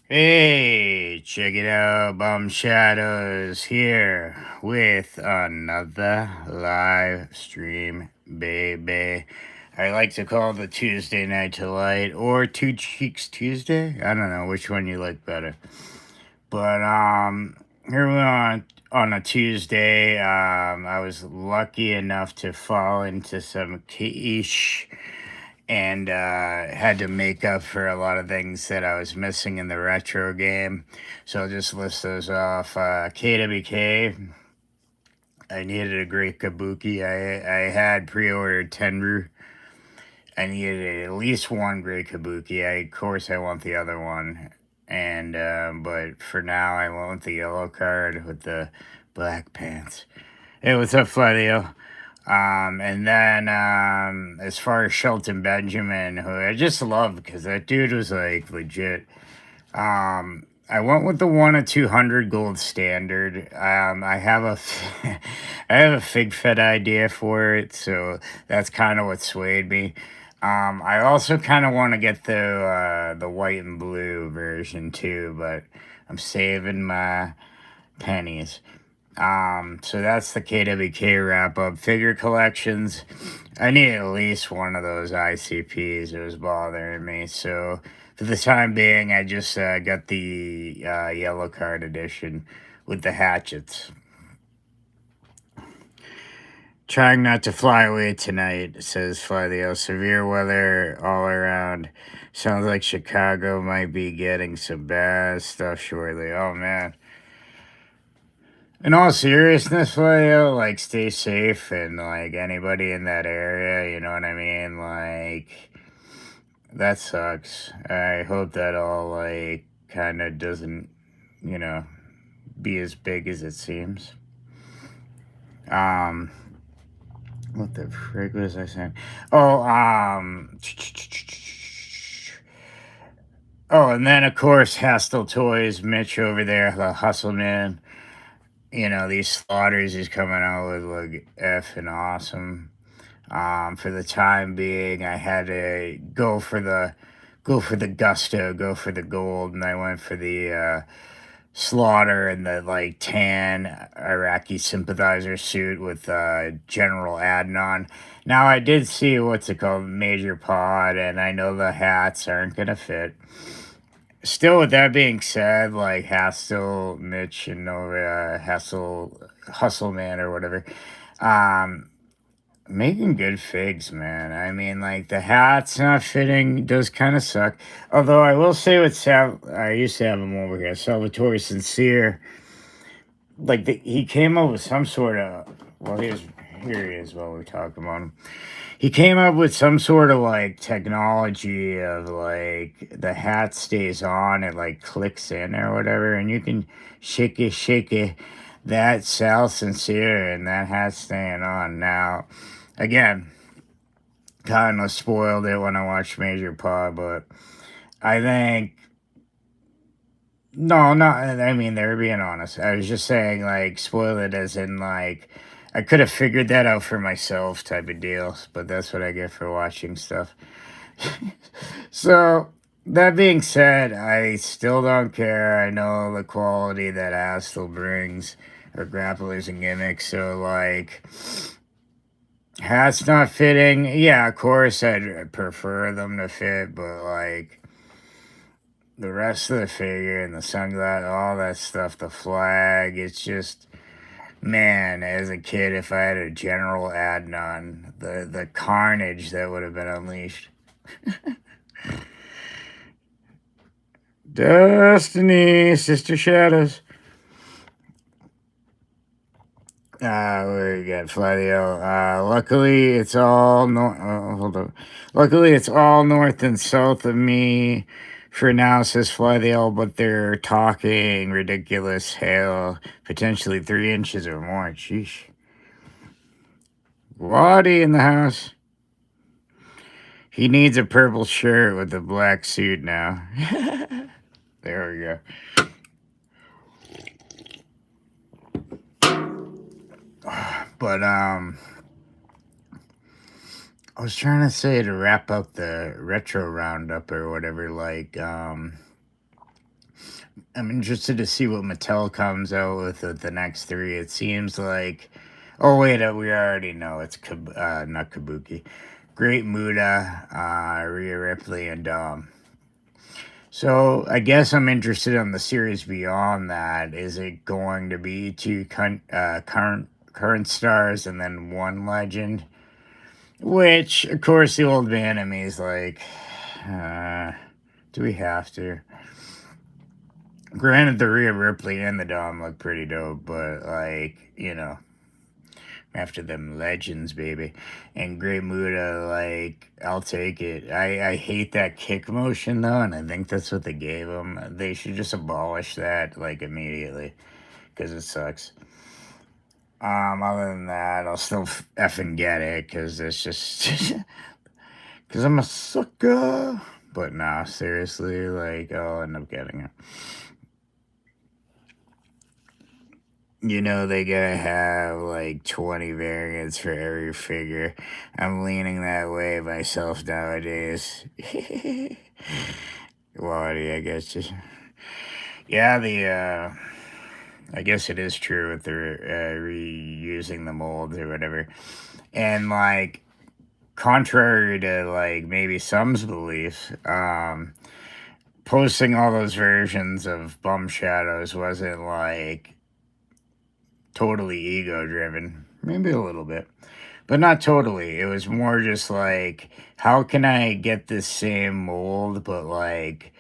Hey, check it out, Bum Shadows here with another live stream, baby. I like to call the Tuesday Night Delight or Two Cheeks Tuesday. I don't know which one you like better. But here we are on a Tuesday. I was lucky enough to fall into some quiche and had to make up for a lot of things that I was missing in the retro game. So I'll just list those off. KWK, I needed a great kabuki. I had pre-ordered Tenru. I needed at least one great kabuki. Of course, I want the other one. And but for now, I went with the yellow card with the black pants. Hey, what's up, Flavio? And then as far as Shelton Benjamin, who I just love because that dude was like legit. I went with the 1 of 200 gold standard. I have a I have a fig fed idea for it, so that's kind of what swayed me. I also kind of want to get the white and blue version too, but I'm saving my pennies. So that's the KWK wrap up. Figure collections. I need at least one of those ICPs. It was bothering me. So for the time being, I just got the yellow card edition with the hatchets. Trying not to fly away tonight, says Flavio. Severe weather all around. Sounds like Chicago might be getting some bad stuff shortly. Oh, man. In all seriousness, Leo, like, stay safe and, like, anybody in that area, you know what I mean? Like, that sucks. I hope that all, like, kind of doesn't, you know, be as big as it seems. Um, what the frig was I saying? Oh, oh, and then, of course, Hostile Toys, Mitch over there, the hustle man. You know, these slaughters he's coming out with look effing awesome. For the time being, I had to go for the gusto, go for the gold, and I went for the slaughter and the like tan Iraqi sympathizer suit with General Adnan. Now I did see what's it called, Major Pod, and I know the hats aren't gonna fit. Still, with that being said, like Hassel, Mitch, and Nova, Hassel, Hustle Man, or whatever, um, making good figs, man. I mean, like the hat's not fitting does kind of suck. Although I will say with I used to have him over here, Salvatore Sincere. Like he came up with some sort of. Well, here he is while we're talking about him. He came up with some sort of like technology of like the hat stays on, it like clicks in or whatever, and you can shake it. That Sal Sincere and that hat staying on. Now, again, kind of spoiled it when I watched Major Pod, but I think no, not. I mean, they're being honest. I was just saying, like, spoil it as in, like, I could have figured that out for myself, type of deal. But that's what I get for watching stuff. So that being said, I still don't care. I know the quality that Astle brings, or grapplers and gimmicks. So like, hats not fitting. Yeah, of course, I'd prefer them to fit, but like the rest of the figure and the sunglass, all that stuff, the flag, it's just, man, as a kid, if I had a General Adnan, the carnage that would have been unleashed. Destiny, Sister Shadows. We got Flavio. Luckily, it's all north. Hold on. Luckily, it's all north and south of me for now, says Flavio, but they're talking ridiculous hail, potentially 3 inches or more. Sheesh. Waddy in the house. He needs a purple shirt with a black suit now. There we go. But I was trying to say to wrap up the retro roundup or whatever, like I'm interested to see what Mattel comes out with the next three. It seems like, oh wait, we already know it's not Kabuki, Great Muda, Rhea Ripley, and So I guess I'm interested in the series beyond that. Is it going to be two current stars and then one legend? Which, of course, the old man in me is like, do we have to? Granted, the Rhea Ripley and the Dom look pretty dope, but like, after them legends, baby. And Great Muda, like, I'll take it. I hate that kick motion, though, and I think that's what they gave them. They should just abolish that, like, immediately, because it sucks. Other than that, I'll still effing get it, because it's just, because I'm a sucker. But nah, seriously, like, I'll end up getting it. They gotta have like 20 variants for every figure. I'm leaning that way myself nowadays. Quality, I guess. Yeah, I guess it is true with the reusing the molds or whatever. And like, contrary to like maybe some's belief, posting all those versions of Bum Shadows wasn't like totally ego driven. Maybe a little bit, but not totally. It was more just like, how can I get this same mold, but like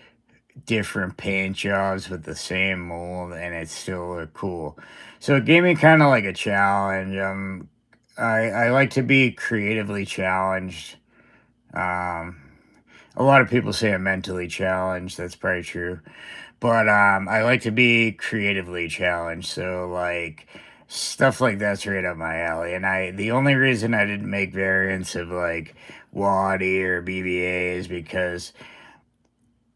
different paint jobs with the same mold and it still look cool? So it gave me kind of like a challenge. I like to be creatively challenged. Um, a lot of people say I'm mentally challenged. That's probably true. But I like to be creatively challenged, so like stuff like that's right up my alley. And the only reason I didn't make variants of like Waddy or BBA is because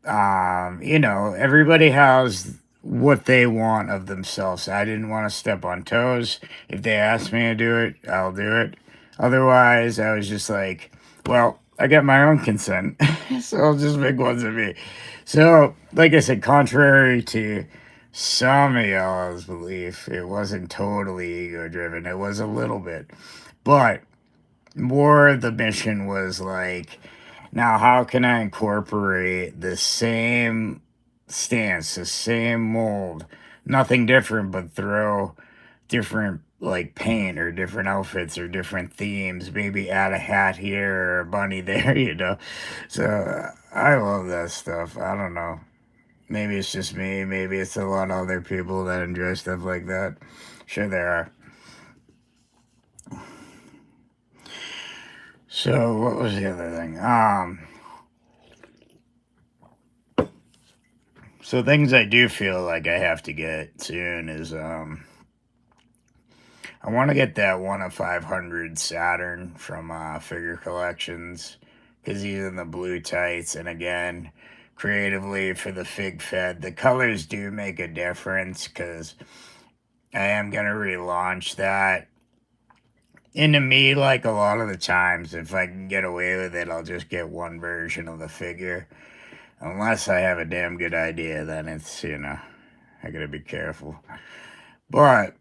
everybody has what they want of themselves. I didn't want to step on toes. If they asked me to do it, I'll do it. Otherwise, I was just like, well, I got my own consent, so I'll just make ones of me. So, like I said, contrary to some of y'all's belief, it wasn't totally ego driven. It was a little bit, but more the mission was like, now how can I incorporate the same stance, the same mold, nothing different, but throw different like paint or different outfits or different themes, maybe add a hat here or a bunny there. So I love that stuff. I don't know, maybe it's just me, maybe it's a lot of other people that enjoy stuff like that. Sure there are. So what was the other thing? So things I do feel like I have to get soon is I want to get that 1 of 500 Saturn from Figure Collections, because he's in the blue tights. And again, creatively for the Fig Fed, the colors do make a difference, because I am going to relaunch that. And to me, like a lot of the times, if I can get away with it, I'll just get one version of the figure. Unless I have a damn good idea, then it's, I gotta be careful. But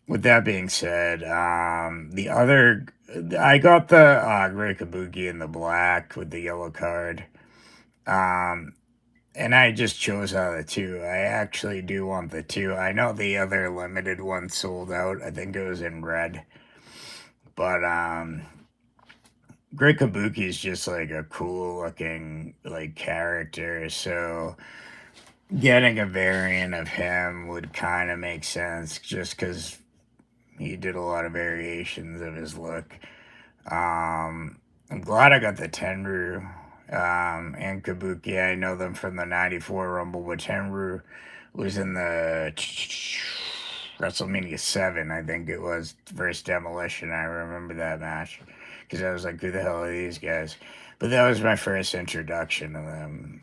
with that being said, I got the Great Kabuki in the black with the yellow card. And I just chose out of the two. I actually do want the two. I know the other limited one sold out. I think it was in red. But Great Kabuki is just like a cool looking like character. So getting a variant of him would kind of make sense, just because he did a lot of variations of his look. I'm glad I got the Tenru and Kabuki. I know them from the 94 Rumble, but Tenru was in the WrestleMania 7, I think it was, versus Demolition. I remember that match, because I was like, who the hell are these guys? But that was my first introduction to them.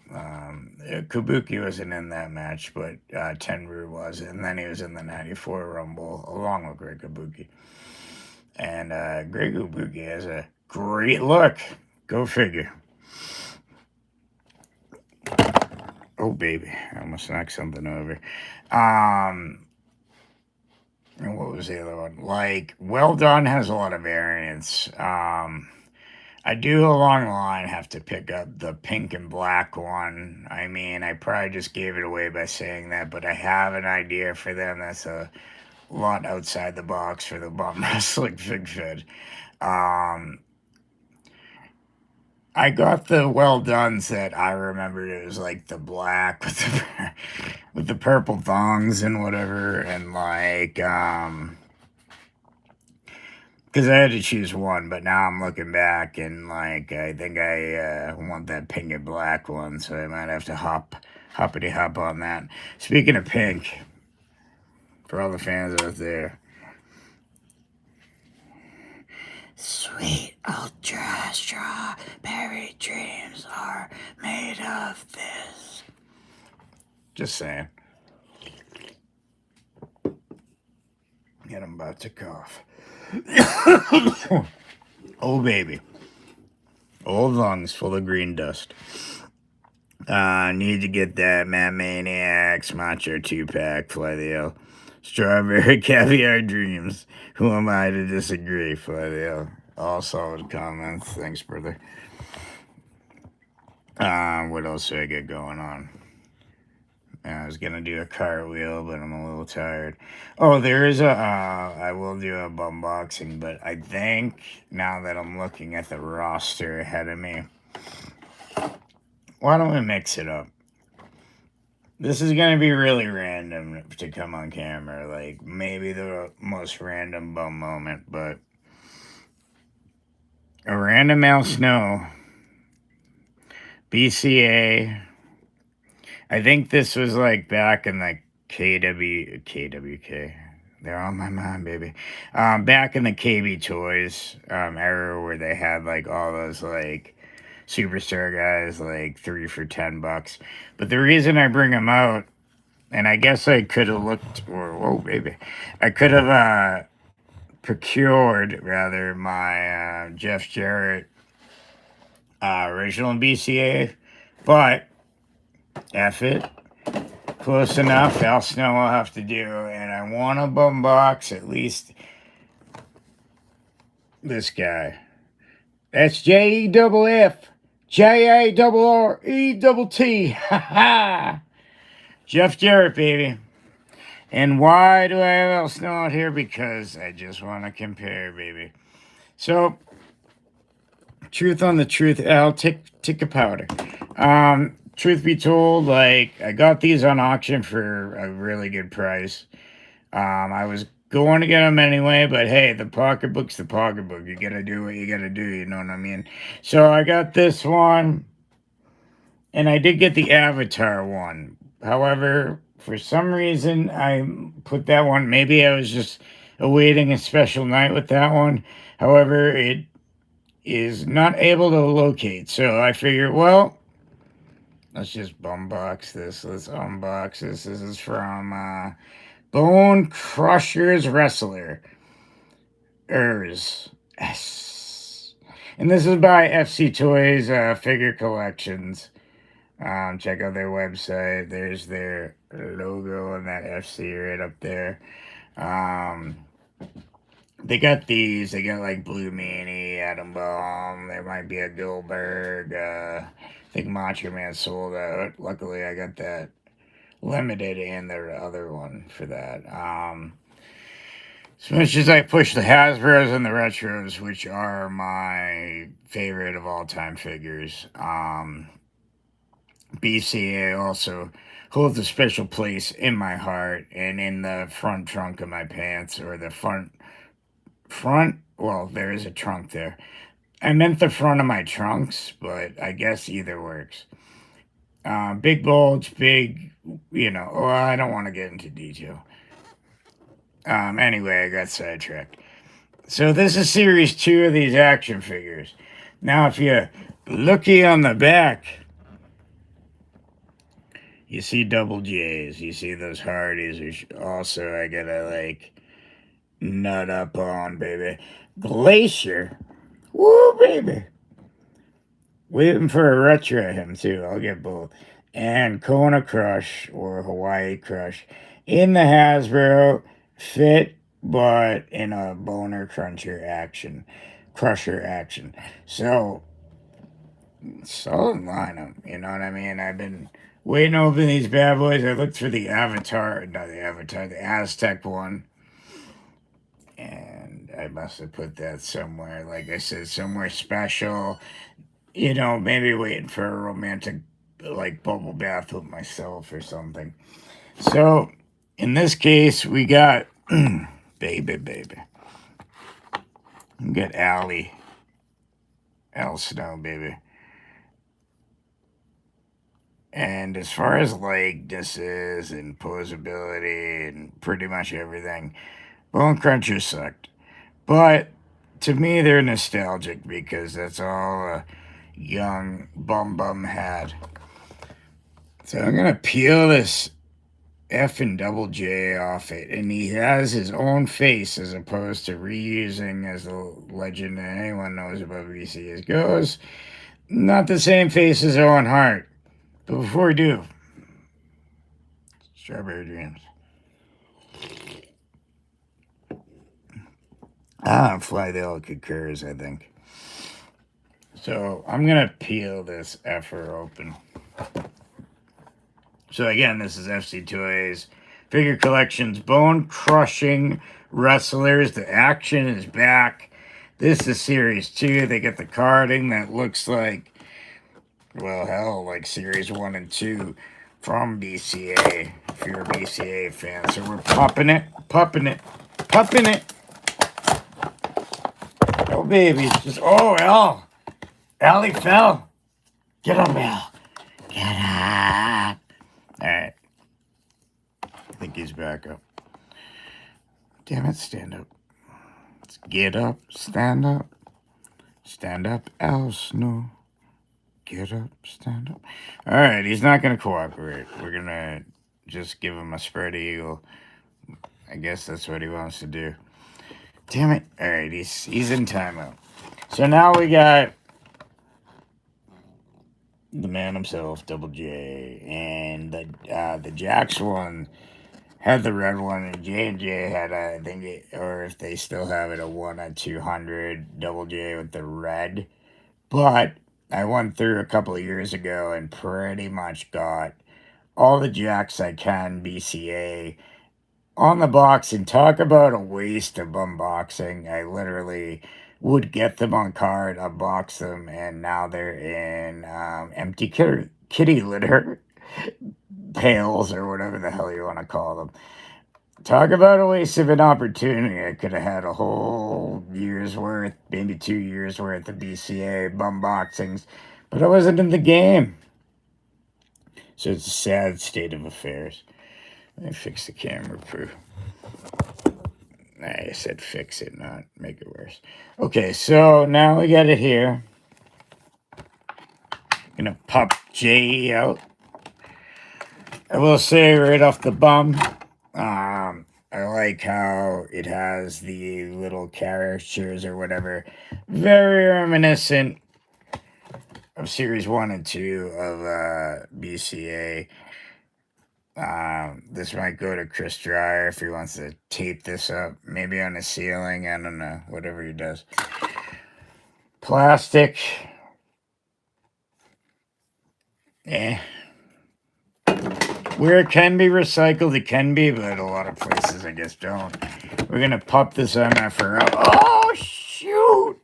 Kabuki wasn't in that match, but Tenru was. And then he was in the 94 Rumble, along with Great Kabuki. And Great Kabuki has a great look. Go figure. Oh, baby. I almost knocked something over. And what was the other one? Like, Well Done has a lot of variants. I do along the line have to pick up the pink and black one. I mean, I probably just gave it away by saying that, but I have an idea for them that's a lot outside the box for the bum wrestling fig fed. Um, I got the Well Done set. I remembered it was like the black with the with the purple thongs and whatever, and like because I had to choose one, but now I'm looking back and like I think I want that pink and black one, so I might have to hoppity hop on that. Speaking of pink, for all the fans out there, sweet ultra strawberry dreams are made of this. Just saying. And I'm about to cough. Oh, baby. Old lungs full of green dust. Need to get that Matt Maniacs Macho 2-pack, Fly the L. Strawberry Caviar Dreams. Who am I to disagree, Fly the L? All solid comments. Thanks, brother. What else do I get going on? I was gonna do a cartwheel, but I'm a little tired. Oh, there is I will do a bumboxing, but I think now that I'm looking at the roster ahead of me, why don't we mix it up? This is gonna be really random to come on camera, like maybe the most random bum moment, but a random Al Snow, BCA. I think this was like back in the KWK. They're on my mind, baby. Back in the KB Toys era where they had like all those like superstar guys like 3 for $10. But the reason I bring them out, and I guess I could have looked, or whoa, baby, I could have procured rather my Jeff Jarrett original BCA, but F it. Close enough. Al Snow will have to do, and I want to bum box at least this guy. That's JEFF JARRETT. Ha ha. Jeff Jarrett, baby. And why do I have Al Snow out here? Because I just want to compare, baby. So, truth on the truth, Al, tick a powder. Truth be told, like I got these on auction for a really good price. I was going to get them anyway, but hey, the pocketbook's the pocketbook. You gotta do what you gotta do. You know what I mean? So I got this one, and I did get the Avatar one. However, for some reason, I put that one. Maybe I was just awaiting a special night with that one. However, it is not able to locate. So I figured, well, let's just bumbox this. Let's unbox this. This is from Bone Crushers Wrestler. S. And this is by FC Toys Figure Collections. Check out their website. There's their logo and that FC right up there. They got these. They got like Blue Meanie, Adam Bomb. There might be a Goldberg. I think Macho Man sold out. Luckily, I got that limited and the other one for that. As much as I push the Hasbros and the Retros, which are my favorite of all time figures, BCA also holds a special place in my heart and in the front trunk of my pants, or the front, well, there is a trunk there. I meant the front of my trunks, but I guess either works. Big bulge, big, well, I don't want to get into detail. Anyway, I got sidetracked. So this is series 2 of these action figures. Now, if you looky on the back, you see double J's. You see those Hardys, which also I gotta like nut up on, baby. Glacier. Woo, baby. Waiting for a retro him too. I'll get both. and Kona Crush or Hawaii Crush in the Hasbro fit, but in a boner crusher action. So solid lineup, you know what I mean? I've been waiting to open these bad boys. I looked for the the Aztec one. And I must have put that somewhere, like I said, somewhere special. You know, maybe waiting for a romantic, like, bubble bath with myself or something. So, in this case, we got baby. We got Al Snow, baby. And as far as likenesses and posability and pretty much everything, Bone Cruncher sucked. But to me, they're nostalgic because that's all a young bum had. So I'm gonna peel this F and double J off it, and he has his own face as opposed to reusing, as the legend that anyone knows about VCS goes, not the same face as Owen Hart. But before we do, Strawberry Dreams. Fly the L concurs, I think. So I'm gonna peel this effer open. So again, this is FC Toys Figure Collections Bone Crushing Wrestlers. The action is back. This is Series 2. They get the carding that looks like, well, hell, like Series 1 and 2 from BCA, if you're a BCA fan. So we're popping it. Oh, baby. Just, oh, Al. Allie fell. Get up, Al. Get up. All right. I think he's back up. Damn it, stand up. Let's get up, stand up. Stand up, Al Snow. Get up, stand up. All right, he's not going to cooperate. We're going to just give him a spread eagle. I guess that's what he wants to do. Damn it. All right, he's in timeout. So now we got the man himself, Double J, and the Jax one had the red one, and J&J had I think or if they still have it, a 1 of 200 Double J with the red. But I went through a couple of years ago and pretty much got all the Jacks I can BCA on the box, and talk about a waste of Bumboxing. I literally would get them on card, unbox them, and now they're in empty kitty litter pails or whatever the hell you want to call them. Talk about a waste of an opportunity. I could have had a whole year's worth, maybe 2 years worth of BCA Bumboxings, but I wasn't in the game. So it's a sad state of affairs. Let me fix the camera proof. I said fix it, not make it worse. Okay, so now we got it here. Gonna pop J out. I will say right off the bum, I like how it has the little characters or whatever. Very reminiscent of Series 1 and 2 of BCA. This might go to Chris Dreyer if he wants to tape this up. Maybe on the ceiling. I don't know. Whatever he does. Plastic. Where it can be recycled, it can be, but a lot of places I guess don't. We're gonna pop this MFR out. Oh shoot!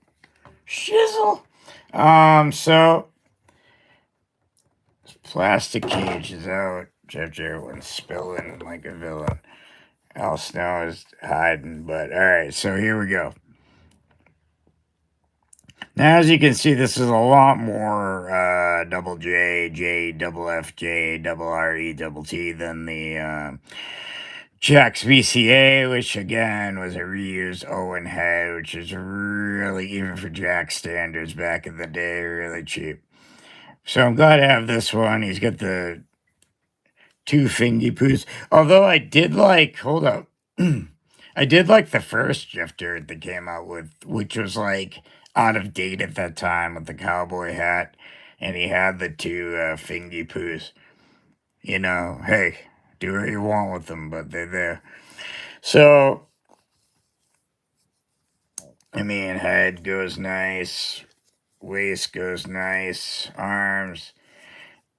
Shizzle! So this plastic cage is out. Jeff Jarrett went spilling like a villain. Al Snow is hiding, but alright, so here we go. Now, as you can see, this is a lot more double J, double F, J, double R, E, double T than the Jax VCA, which again was a reused Owen head, which is really, even for Jax standards back in the day, really cheap. So I'm glad to have this one. He's got the 2 fingy poos. Although I did like, hold up. I did like the first Jeff Jarrett that came out with, which was like out of date at that time with the cowboy hat, and he had the 2 fingy poos. hey, do what you want with them, but they're there. So, I mean, head goes nice, waist goes nice, arms.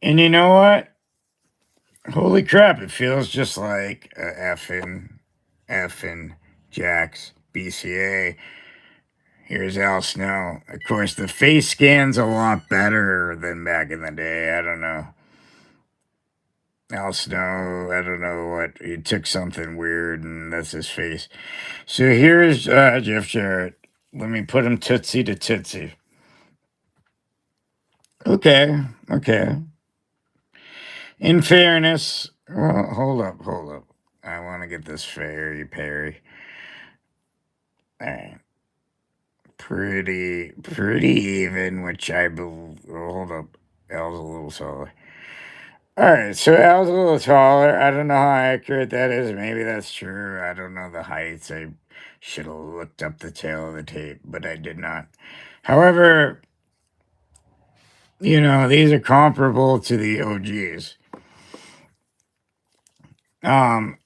And you know what? Holy crap, it feels just like a effing Jax BCA. Here's Al Snow. Of course, the face scan's a lot better than back in the day. I don't know. Al Snow, I don't know what. He took something weird and that's his face. So here's Jeff Jarrett. Let me put him tootsie to tootsie. Okay, okay. In fairness, well, hold up. I want to get this fairy Perry. All right. Pretty even, which I believe. Hold up. Al's a little taller. Alright, so Al's a little taller. I don't know how accurate that is. Maybe that's true. I don't know the heights. I should have looked up the tail of the tape, but I did not. However, these are comparable to the OGs. Um,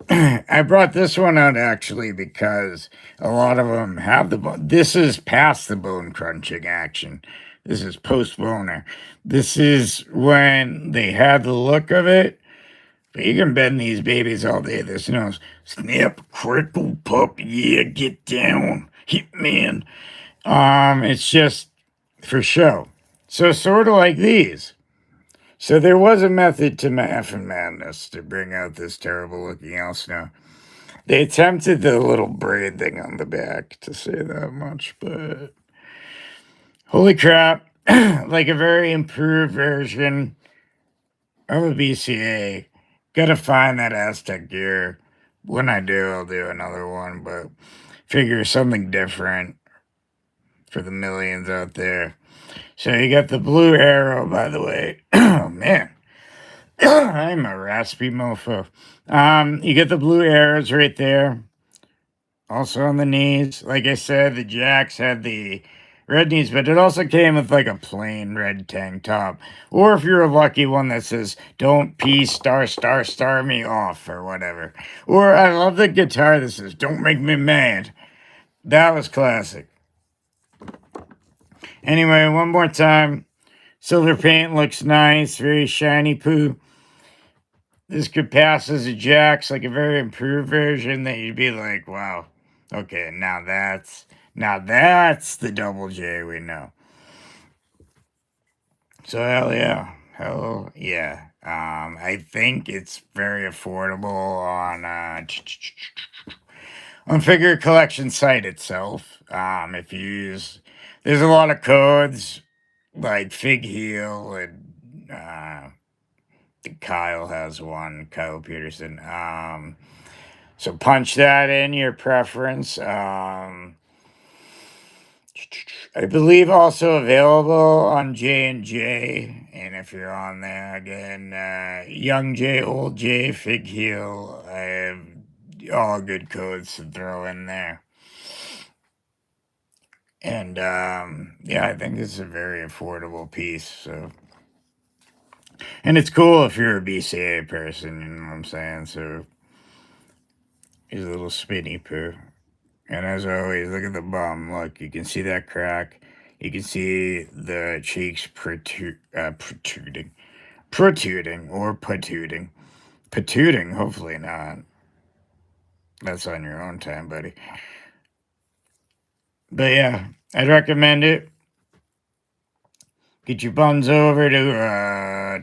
I brought this one out actually because a lot of them have the bone. This is past the bone crunching action. This is post boner. This is when they had the look of it. But you can bend these babies all day. There's no snap, crickle, pup, yeah, get down, hitman. It's just for show. So sort of like these. So there was a method to my effing madness to bring out this terrible looking else now. They attempted the little braid thing on the back, to say that much, but holy crap, like a very improved version of a BCA. Gotta find that Aztec gear. When I do, I'll do another one, but figure something different for the millions out there. So you got the blue arrow, by the way. Oh man. I'm a raspy mofo. You get the blue arrows right there. Also on the knees. Like I said, the Jacks had the red knees, but it also came with like a plain red tank top. Or if you're a lucky one that says, don't pee star me off or whatever. Or I love the guitar that says, don't make me mad. That was classic. Anyway, one more time. Silver paint looks nice, very shiny poo. This could pass as a Jax, like a very improved version that you'd be like, wow, okay, now that's the double J we know. So hell yeah. I think it's very affordable on Figure Collection site itself. If you use, there's a lot of codes like Fig Heel and Kyle has one, Kyle Peterson. So punch that in your preference. I believe also available on J&J, and if you're on there again, Young J, Old J, Fig Heel, I have all good codes to throw in there. And yeah, I think it's a very affordable piece. So, and it's cool if you're a BCA person, you know what I'm saying? So he's a little spinny poo. And as always, look at the bum. Look, you can see that crack. You can see the cheeks protruding or patooting. Patooting, hopefully not. That's on your own time, buddy. But yeah, I'd recommend it. Get your buns over to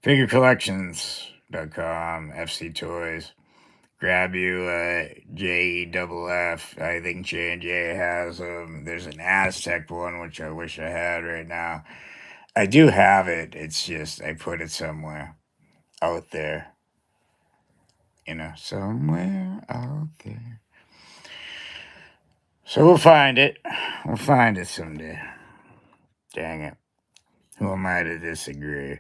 figurecollections.com, FC Toys. Grab you JEFF. I think J&J has them. There's an Aztec one, which I wish I had right now. I do have it. It's just I put it somewhere out there. Somewhere out there. So we'll find it. We'll find it someday. Dang it. Who am I to disagree?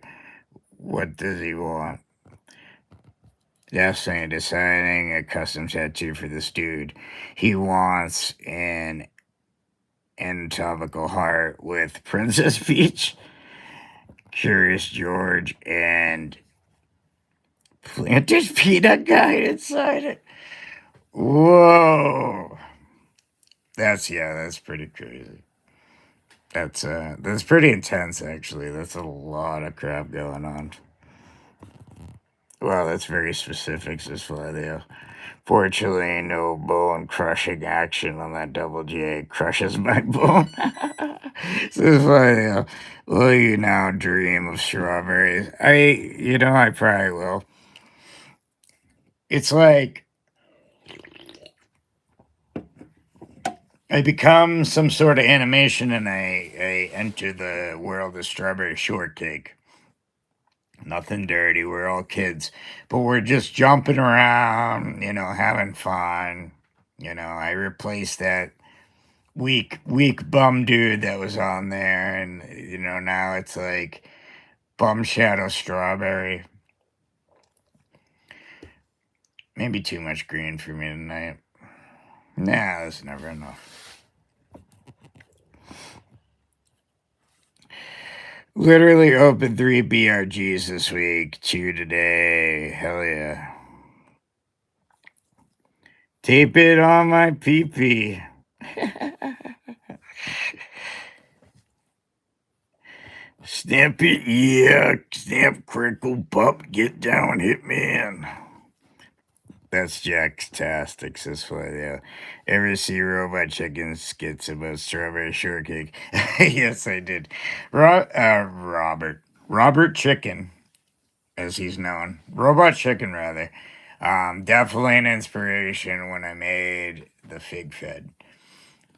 What does he want? Definitely deciding a custom tattoo for this dude. He wants an anatomical heart with Princess Peach. Curious George, and Planter's Peanut Guy inside it. Whoa. That's pretty crazy. That's pretty intense actually. That's a lot of crap going on. Well, that's very specific, says Fladio. Fortunately, no bone crushing action on that double J crushes my bone. Says Fladio. Will you now dream of strawberries? I probably will. It's like I become some sort of animation and I enter the world of strawberry shortcake. Nothing dirty. We're all kids, but we're just jumping around, having fun. I replaced that weak bum dude that was on there, and now it's like Bum Shadow Strawberry. Maybe too much green for me tonight. Nah, that's never enough. Literally opened 3 BRGs this week, 2 today. Hell yeah. Tape it on my pee-pee. Snap it, yeah. Snap, crinkle, pop, get down, hit man. That's Jack-tastic, says Fladio. Ever see Robot Chicken skits about strawberry shortcake? Yes, I did. Robert Chicken, as he's known. Robot Chicken, rather. Definitely an inspiration when I made the Fig Fed.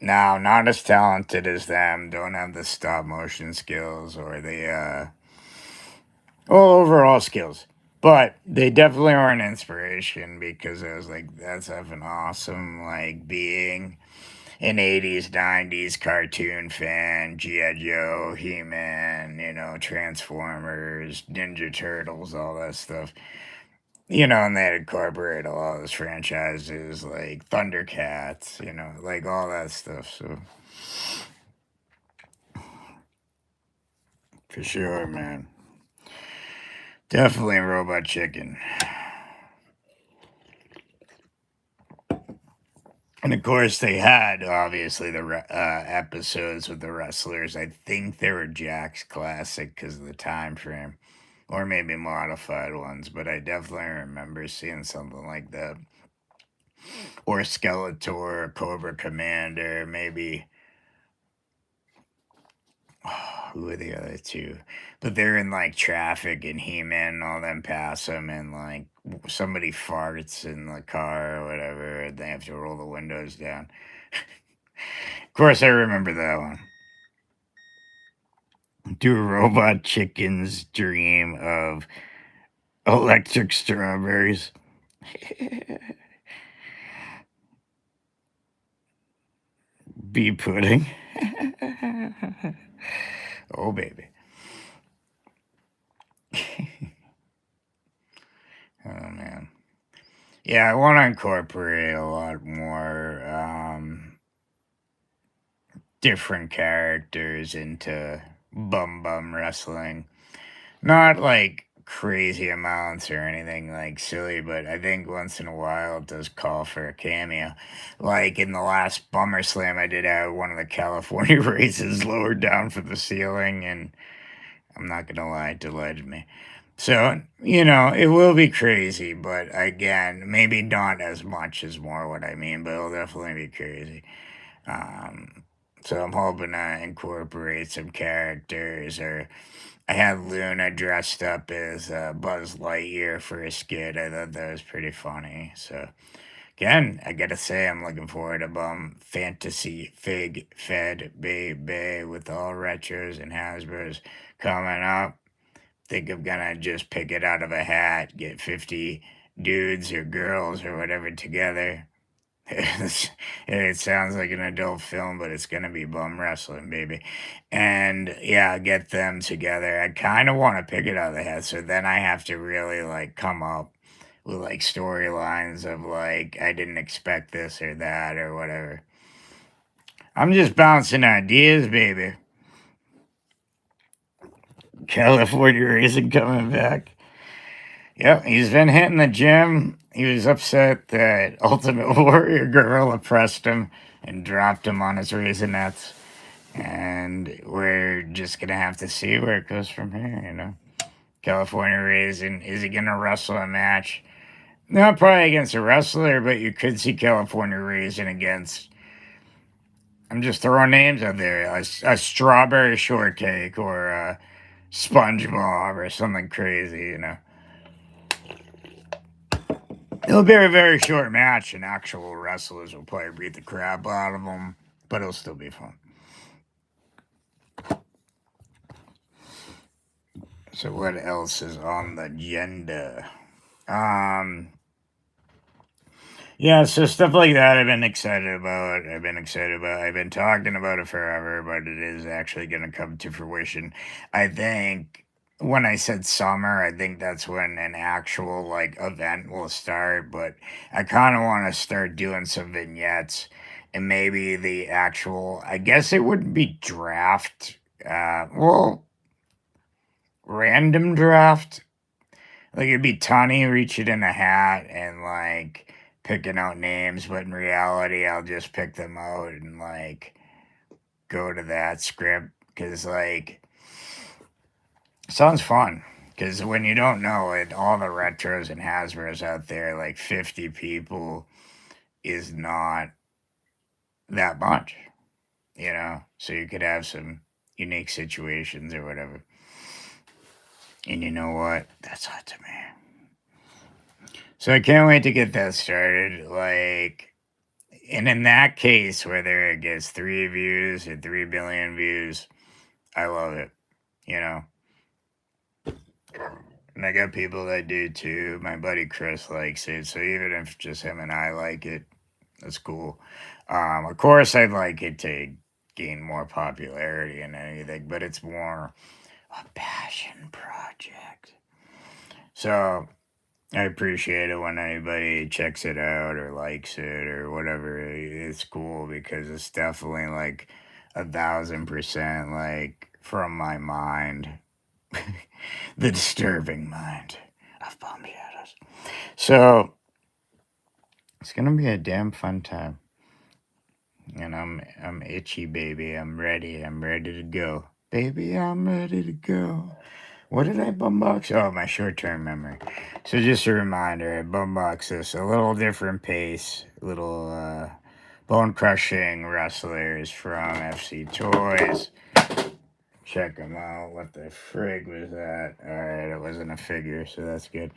Now, not as talented as them, don't have the stop motion skills or the overall skills. But they definitely are an inspiration because I was like, that's effing awesome. Like being an 80s, 90s cartoon fan, G.I. Joe, He Man, Transformers, Ninja Turtles, all that stuff. And they incorporate a lot of those franchises like Thundercats, like all that stuff. So, for sure, man. Definitely Robot Chicken. And of course, they had obviously the episodes with the wrestlers. I think they were Jack's Classic because of the time frame, or maybe modified ones. But I definitely remember seeing something like that, or Skeletor, Cobra Commander, maybe. Who are the other two? But they're in like traffic and He-Man and all them pass them and like somebody farts in the car or whatever and they have to roll the windows down. Of course, I remember that one. Do robot chickens dream of electric strawberries? Bee pudding? Oh, baby. Oh, man. Yeah, I want to incorporate a lot more different characters into bum wrestling. Not like crazy amounts or anything like silly, but I think once in a while it does call for a cameo. Like in the last Bummer Slam, I did have one of the California races lowered down for the ceiling, and I'm not gonna lie, it delighted me. So, it will be crazy, but again, maybe not as much as more what I mean, but it'll definitely be crazy. Um, so I'm hoping to incorporate some characters, or I had Luna dressed up as Buzz Lightyear for a skit. I thought that was pretty funny. So again, I gotta say I'm looking forward to Fantasy Fig Fed Baby with all retros and Hasbro's coming up. Think I'm gonna just pick it out of a hat, get 50 dudes or girls or whatever together. It sounds like an adult film, but it's gonna be bum wrestling, baby. And yeah, get them together. I kind of want to pick it out of the head, so then I have to really like come up with like storylines of like I didn't expect this or that or whatever. I'm just bouncing ideas, baby. California Raisin coming back. Yep, he's been hitting the gym. He was upset that Ultimate Warrior Gorilla pressed him and dropped him on his Raisinets. And we're just going to have to see where it goes from here. California Raisin, is he going to wrestle a match? Not probably against a wrestler, but you could see California Raisin against, I'm just throwing names out there, a strawberry shortcake or a SpongeBob or something crazy. It'll be a very short match, and actual wrestlers will probably beat the crap out of them, but it'll still be fun. So what else is on the agenda? Yeah, so stuff like that I've been excited about. I've been talking about it forever, but it is actually going to come to fruition. I think when I said summer, I think that's when an actual like event will start, but I kind of want to start doing some vignettes and maybe the actual, I guess it wouldn't be draft, random draft. Like it'd be Tony reaching in a hat and like picking out names, but in reality, I'll just pick them out and like go to that script because like sounds fun. Because when you don't know it, all the retros and Hasbro's out there, like 50 people is not that much. So you could have some unique situations or whatever. And you know what? That's hot to me. So I can't wait to get that started. And in that case, whether it gets 3 views or 3 billion views, I love it. And I got people that do too. My buddy Chris likes it. So even if just him and I like it, that's cool. Of course, I'd like it to gain more popularity and anything, but it's more a passion project. So I appreciate it when anybody checks it out or likes it or whatever. It's cool because it's definitely like 1,000% like from my mind, the disturbing mind of Bomb Shadows. So it's gonna be a damn fun time, and I'm itchy, baby. I'm ready. I'm ready to go, baby. I'm ready to go. What did I bumbox? Oh, my short-term memory. So just a reminder, I bumbox this a little different pace, little bone-crushing wrestlers from FC Toys. Check them out. What the frig was that? Alright, it wasn't a figure, so that's good.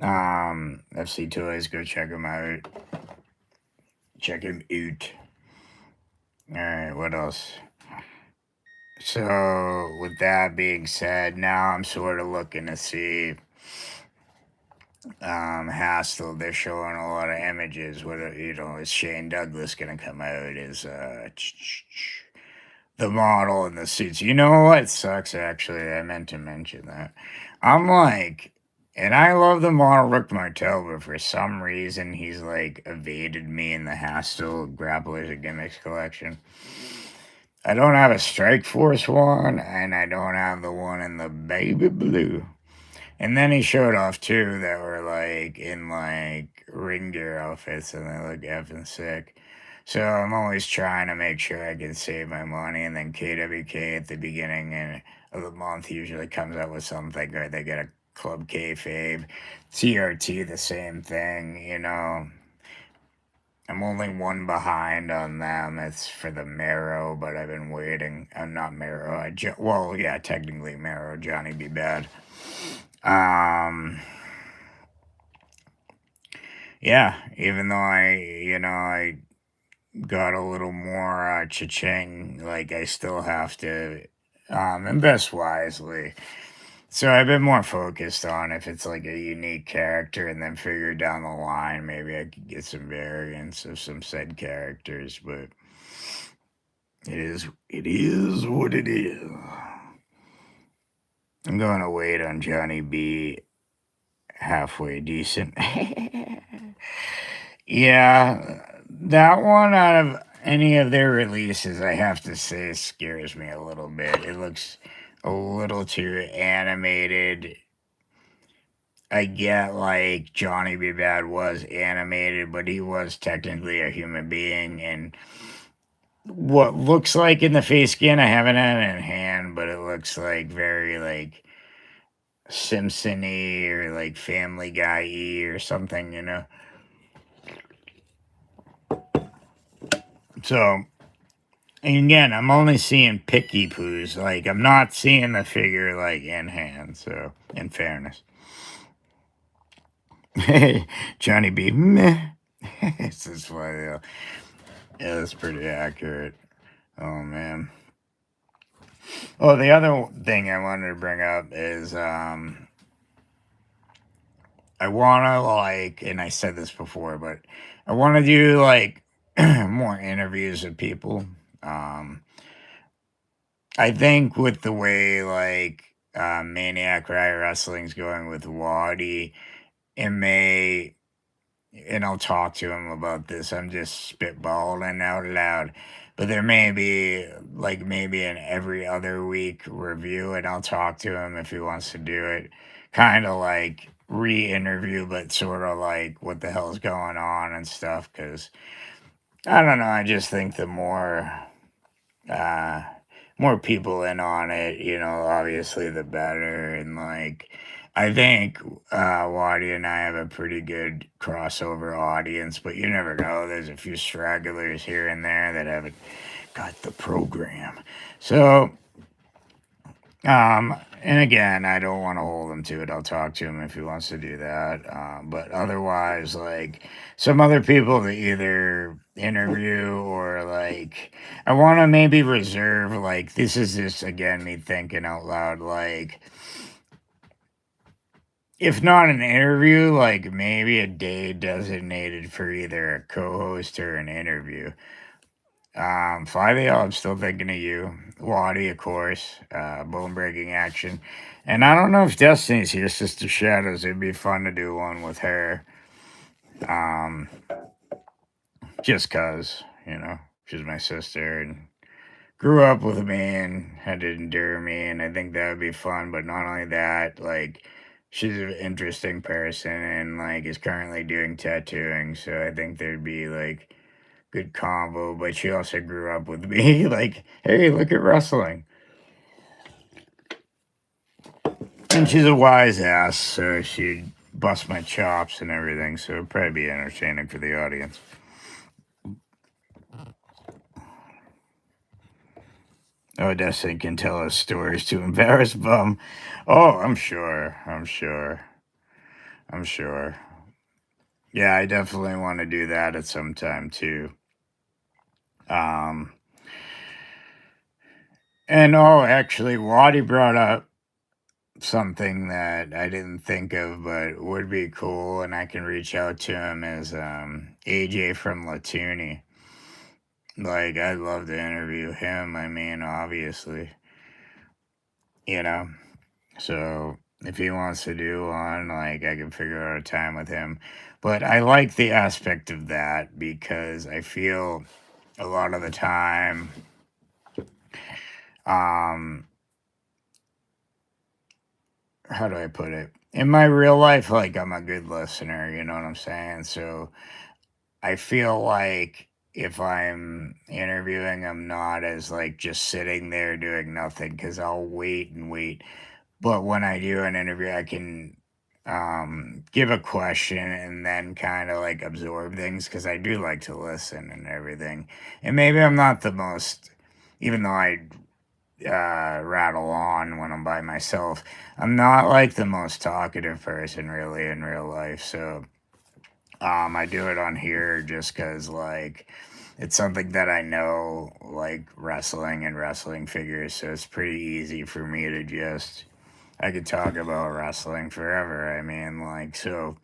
FC Toys, go check them out. Check them out. Alright, what else? So, with that being said, now I'm sort of looking to see Hostel. They're showing a lot of images. Is Shane Douglas gonna come out? Is the model in the suits? You know what sucks? Actually, I meant to mention that. I'm like, and I love the model Rick Martel, but for some reason he's like evaded me in the Hostel Grapplers and Gimmicks collection. I don't have a Strike Force one, and I don't have the one in the baby blue. And then he showed off two that were like in like ring gear outfits, and they look effing sick. So I'm always trying to make sure I can save my money. And then KWK at the beginning of the month usually comes out with something, or they get a Club Kayfabe. TRT, the same thing. I'm only one behind on them. It's for the Marrow, but I've been waiting. Not Marrow. Technically Marrow. Johnny Be Bad. Yeah, even though I got a little more cha-ching, like I still have to invest wisely. So I've been more focused on if it's like a unique character, and then figure down the line maybe I could get some variants of some said characters, but it is what it is. I'm going to wait on Johnny B halfway decent. Yeah, that one out of any of their releases, I have to say, scares me a little bit. It looks a little too animated. I get like Johnny B. Bad was animated, but he was technically a human being, and what looks like in the face scan, I haven't had it in hand, but it looks like very like Simpson-y or like Family Guy-y or something, you know. So and again, I'm only seeing picky poos. Like I'm not seeing the figure like in hand. So in fairness, Johnny B. Meh. This is funny. Yeah, that's pretty accurate. Oh man. Oh, the other thing I wanted to bring up is I wanna like, and I said this before, but I want to do like more interviews with people. Um, I think with the way like Maniac Riot Wrestling's going with Waddy, it may, and I'll talk to him about this. I'm just spitballing out loud. But there may be like maybe an every other week review, and I'll talk to him if he wants to do it. Kind of like re interview, but sort of like what the hell's going on and stuff. Because I don't know. I just think the uh, more people in on it, you know, obviously the better. And like, I think Waddy and I have a pretty good crossover audience, but you never know. There's a few stragglers here and there that haven't got the program. So, and again, I don't want to hold him to it. I'll talk to him if he wants to do that. But otherwise, like some other people to either interview or like, I want to maybe reserve, like, this is just again me thinking out loud, like, if not an interview, like maybe a day designated for either a co host or an interview. Friday, I'm still thinking of you. Waddy, of course. Bone breaking action. And I don't know if Destiny's here, Sister Shadows. It'd be fun to do one with her. Um, just cause, you know, she's my sister and grew up with me and had to endure me. And I think that would be fun. But not only that, like, she's an interesting person and, like, is currently doing tattooing. So I think there'd be, like, good combo, but she also grew up with me. Like, hey, look at wrestling. And she's a wise ass, so she'd bust my chops and everything, so it'd probably be entertaining for the audience. Oh, Destiny can tell us stories to embarrass Bum. Oh, I'm sure. I'm sure. I'm sure. Yeah, I definitely want to do that at some time too. Um, and oh, actually, Waddy brought up something that I didn't think of, but would be cool, and I can reach out to him as AJ from Latuni. Like, I'd love to interview him. I mean, obviously, you know. So if he wants to do one, like, I can figure out a time with him. But I like the aspect of that because I feel a lot of the time, um, how do I put it? In my real life, like, I'm a good listener, you know what I'm saying? So I feel like if I'm interviewing, I'm not as like just sitting there doing nothing because I'll wait and wait. But when I do an interview, I can give a question and then kind of like absorb things because I do like to listen and everything. And maybe I'm not the most, even though I rattle on when I'm by myself, I'm not like the most talkative person really in real life. So I do it on here just because, like, it's something that I know, like wrestling and wrestling figures. So it's pretty easy for me to just, I could talk about wrestling forever. I mean, like, so,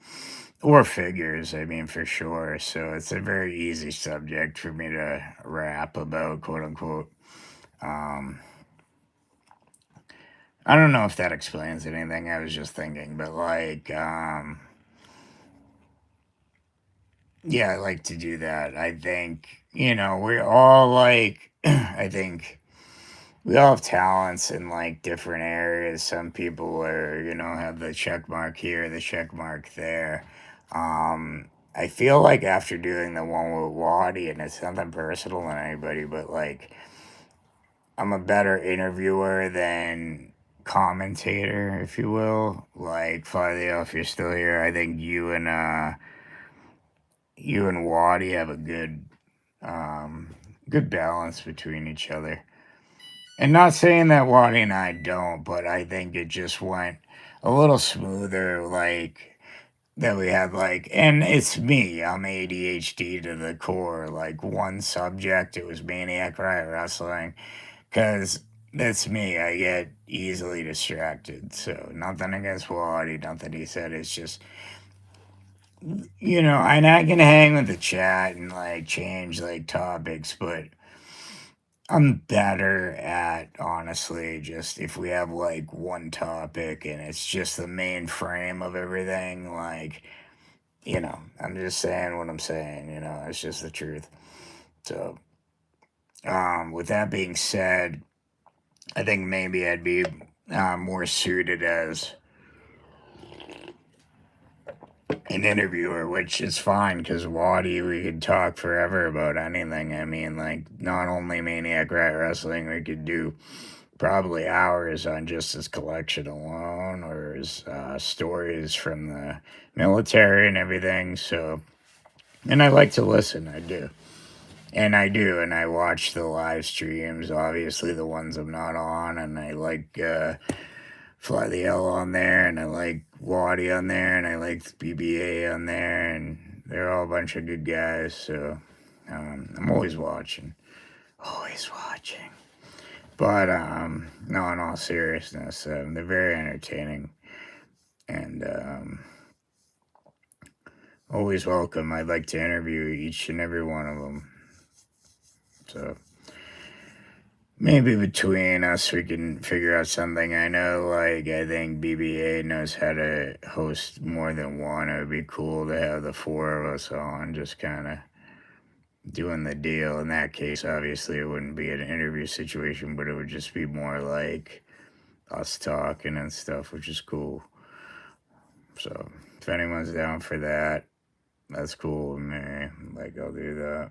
or figures, I mean, for sure. So it's a very easy subject for me to rap about, quote unquote. Um, I don't know if that explains anything. I was just thinking, but like, yeah, I like to do that. I think, you know, we're all like, I think we all have talents in like different areas. Some people are, have the check mark here, the check mark there. I feel like after doing the one with Waddy, and it's nothing personal on anybody, but like I'm a better interviewer than commentator, if you will. Like Flavio, if you're still here, I think you and Waddy have a good balance between each other. And not saying that Waddy and I don't, but I think it just went a little smoother, like that we had like, and it's me. I'm ADHD to the core. Like one subject, it was Maniac Riot Wrestling, because that's me. I get easily distracted. So nothing against Waddy, nothing he said. It's just, and I can hang with the chat and like change like topics, but I'm better at honestly just if we have like one topic and it's just the main frame of everything, like, I'm just saying what I'm saying, it's just the truth. So, with that being said, I think maybe I'd be more suited as an interviewer, which is fine because Waddy, we could talk forever about anything. I mean, like, not only Maniac Rat Wrestling, we could do probably hours on just his collection alone or his stories from the military and everything. So, and I like to listen, I do. And I do, and I watch the live streams, obviously the ones I'm not on, and I like Fly the L on there, and I like Waddy on there, and I like BBA on there, and they're all a bunch of good guys, so I'm always watching. Always watching. But, no, in all seriousness, they're very entertaining, and always welcome. I'd like to interview each and every one of them. So maybe between us we can figure out something. I know, like, I think BBA knows how to host more than one. It would be cool to have the four of us on, just kind of doing the deal. In that case, obviously, it wouldn't be an interview situation, but it would just be more like us talking and stuff, which is cool. So, if anyone's down for that, that's cool with me. Like, I'll do that.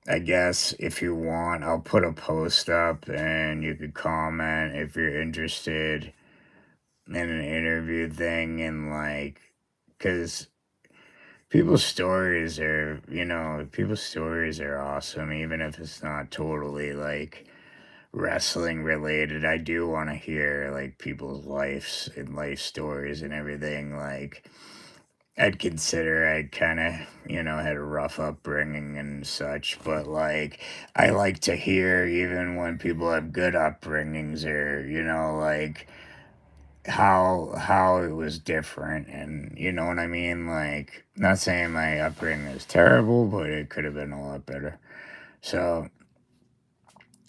I guess if you want, I'll put a post up and you could comment if you're interested in an interview thing. And like, because people's stories are awesome, even if it's not totally like wrestling related. I do want to hear like people's lives and life stories and everything. Like, I'd consider I kind of, had a rough upbringing and such, but like, I like to hear even when people have good upbringings or, like how it was different and you know what I mean? Like, not saying my upbringing is terrible, but it could have been a lot better. So,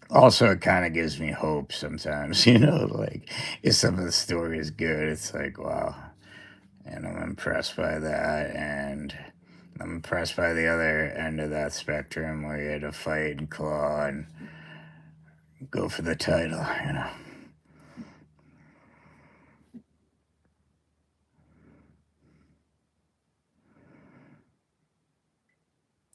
also, it kind of gives me hope sometimes, like if some of the story is good, it's like, wow. And I'm impressed by that. And I'm impressed by the other end of that spectrum where you had to fight and claw and go for the title.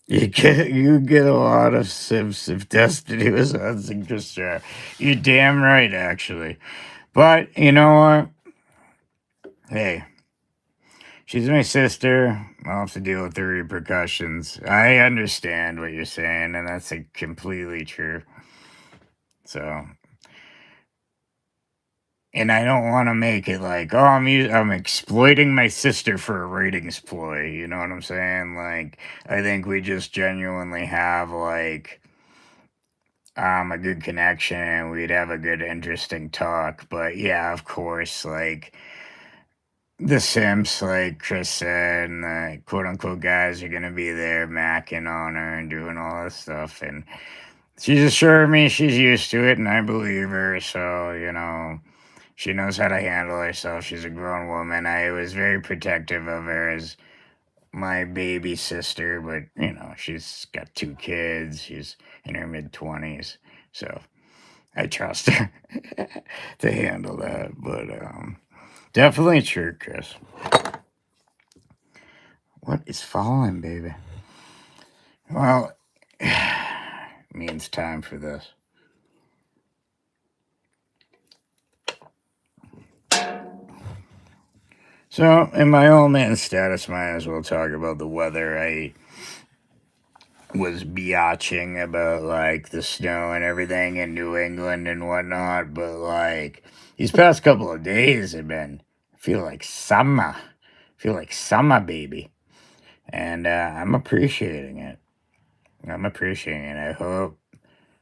You get a lot of sips if Destiny was on Signature. You're damn right, actually. But you know what? Hey, she's my sister. I'll have to deal with the repercussions. I understand what you're saying, and that's completely true. So, and I don't want to make it like, oh, I'm exploiting my sister for a ratings ploy. You know what I'm saying? Like, I think we just genuinely have like a good connection, and we'd have a good, interesting talk. But yeah, of course, like the simps, like Chris said, and the quote unquote guys are gonna be there macking on her and doing all this stuff, and she's assured me she's used to it, and I believe her. So she knows how to handle herself. She's a grown woman. I was very protective of her as my baby sister, but she's got 2 kids. She's in her mid-20s, so I trust her to handle that. But definitely true, Chris. What is falling, baby? Well, it means time for this. So, in my old man status, might as well talk about the weather. I was biatching about like the snow and everything in New England and whatnot, but like these past couple of days have been feel like summer, baby, and I'm appreciating it. I'm appreciating it.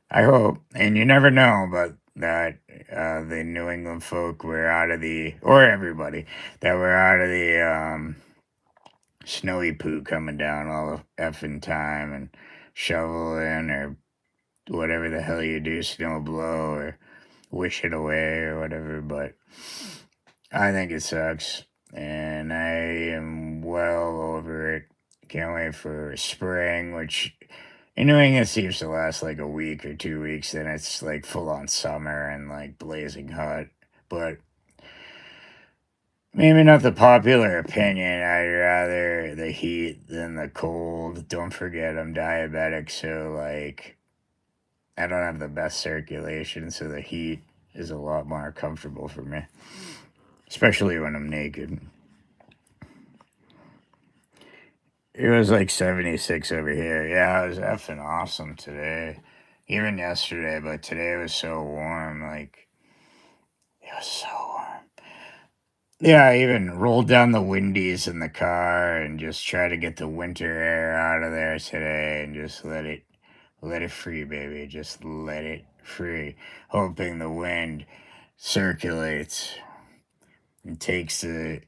I hope, and you never know, but that the New England folk were out of the, or everybody that were out of the snowy poo coming down all the effing time and shoveling or whatever the hell you do, snow blow or wish it away or whatever. But I think it sucks, and I am well over it. Can't wait for spring, which in New England seems to last like a week or 2 weeks. Then it's like full on summer and like blazing hot. But maybe not the popular opinion. I'd rather the heat than the cold. Don't forget, I'm diabetic, so like I don't have the best circulation, so the heat is a lot more comfortable for me, especially when I'm naked. It was like 76 over here. Yeah, it was effing awesome today. Even yesterday, but today was so warm. Like, it was so warm. Yeah, I even rolled down the windies in the car and just try to get the winter air out of there today and just let it free, baby. Just let it free. Hoping the wind circulates and takes the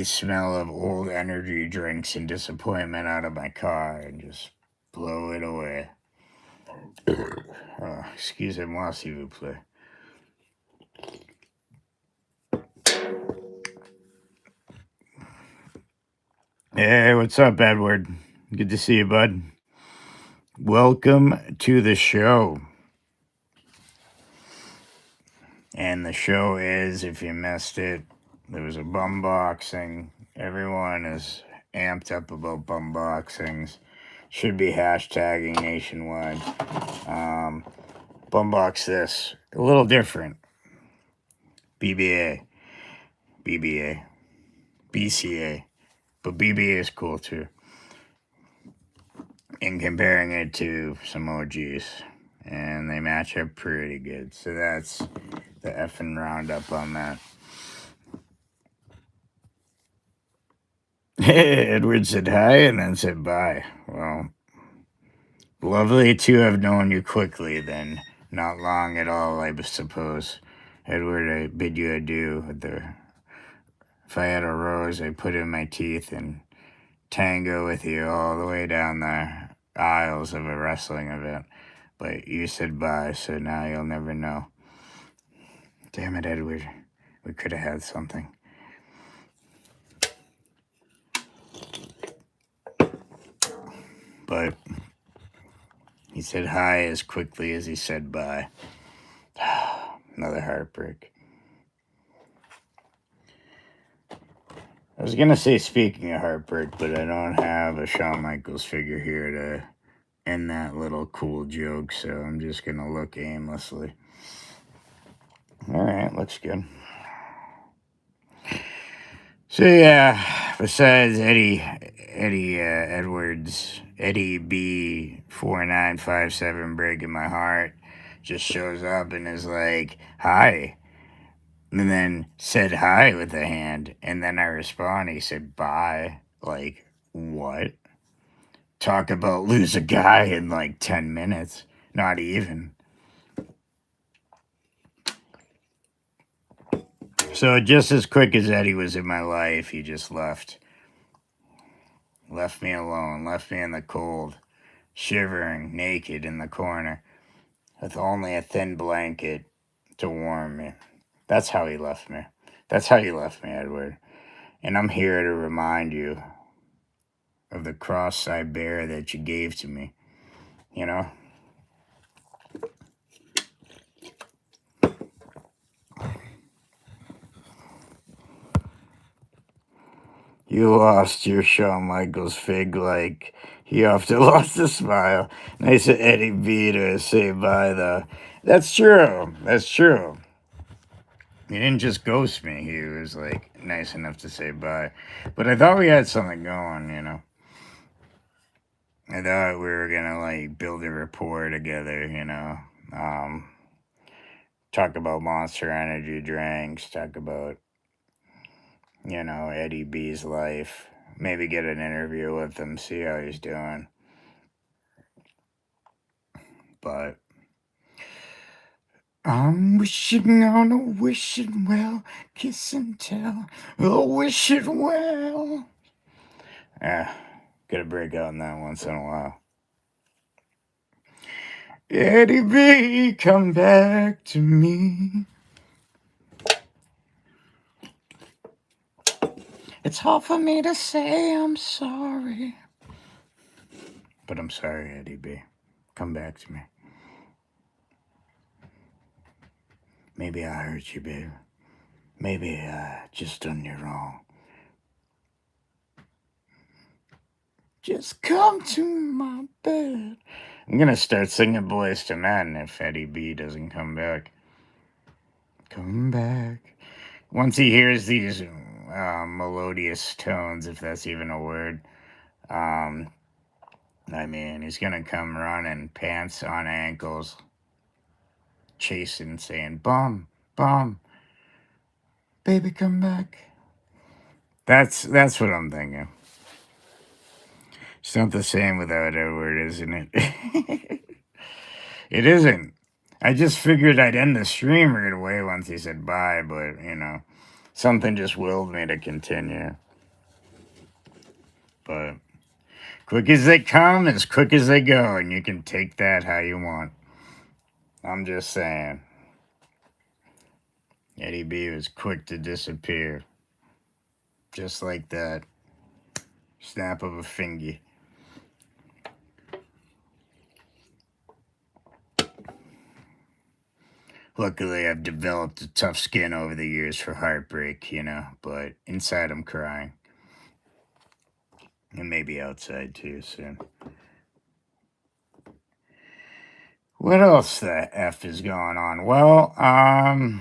smell of old energy drinks and disappointment out of my car and just blow it away. Excusez-moi, s'il vous plaît. Hey, what's up, Edward? Good to see you, bud. Welcome to the show. And the show is, if you missed it, there was a bumboxing. Everyone is amped up about bumboxings. Should be hashtagging nationwide. Bumbox this. A little different. BBA. BBA. BCA. But BBA is cool too. And comparing it to some OGs. And they match up pretty good. So that's the effing roundup on that. Edward said hi and then said bye. Well, lovely to have known you quickly then. Not long at all, I suppose. Edward, I bid you adieu. If I had a rose, I'd put it in my teeth and tango with you all the way down the aisles of a wrestling event. But you said bye, so now you'll never know. Damn it, Edward. We could have had something. But he said hi as quickly as he said bye. Another heartbreak. I was going to say speaking of heartbreak, but I don't have a Shawn Michaels figure here to end that little cool joke, so I'm just going to look aimlessly. Alright, looks good. So yeah, besides Eddie Edwards, Eddie B4957 breaking my heart, just shows up and is like, hi. And then said hi with a hand. And then I respond, he said bye. Like, what? Talk about lose a guy in like 10 minutes. Not even. So just as quick as Eddie was in my life, he just left. Left me alone, left me in the cold, shivering, naked in the corner, with only a thin blanket to warm me. That's how he left me. That's how you left me, Edward. And I'm here to remind you of the cross I bear that you gave to me, you know? You lost your Shawn Michaels fig like he often lost a smile. Nice of Eddie B to say bye, though. That's true. That's true. He didn't just ghost me. He was like nice enough to say bye. But I thought we had something going, you know. I thought we were gonna like build a rapport together, you know. Talk about Monster Energy drinks. Talk about, you know, Eddie B's life. Maybe get an interview with him. See how he's doing. But I'm wishing on a wishing well, kiss and tell, oh, wish it well. Yeah, gotta break out in that once in a while. Eddie B, come back to me. It's hard for me to say I'm sorry. But I'm sorry, Eddie B. Come back to me. Maybe I hurt you, babe. Maybe I just done you wrong. Just come to my bed. I'm gonna start singing Boys to Men if Eddie B doesn't come back. Come back. Once he hears these melodious tones, if that's even a word, I mean, he's gonna come running, pants on ankles, chasing, saying, "Bum, bum, baby, come back." That's what I'm thinking. It's not the same without Edward, isn't it? It isn't. I just figured I'd end the stream right away once he said bye, but, you know, something just willed me to continue. But quick as they come, as quick as they go, and you can take that how you want. I'm just saying. Eddie B was quick to disappear. Just like that. Snap of a finger. Luckily, I've developed a tough skin over the years for heartbreak, you know, but inside I'm crying. And maybe outside too soon. What else the F is going on? Well, I'm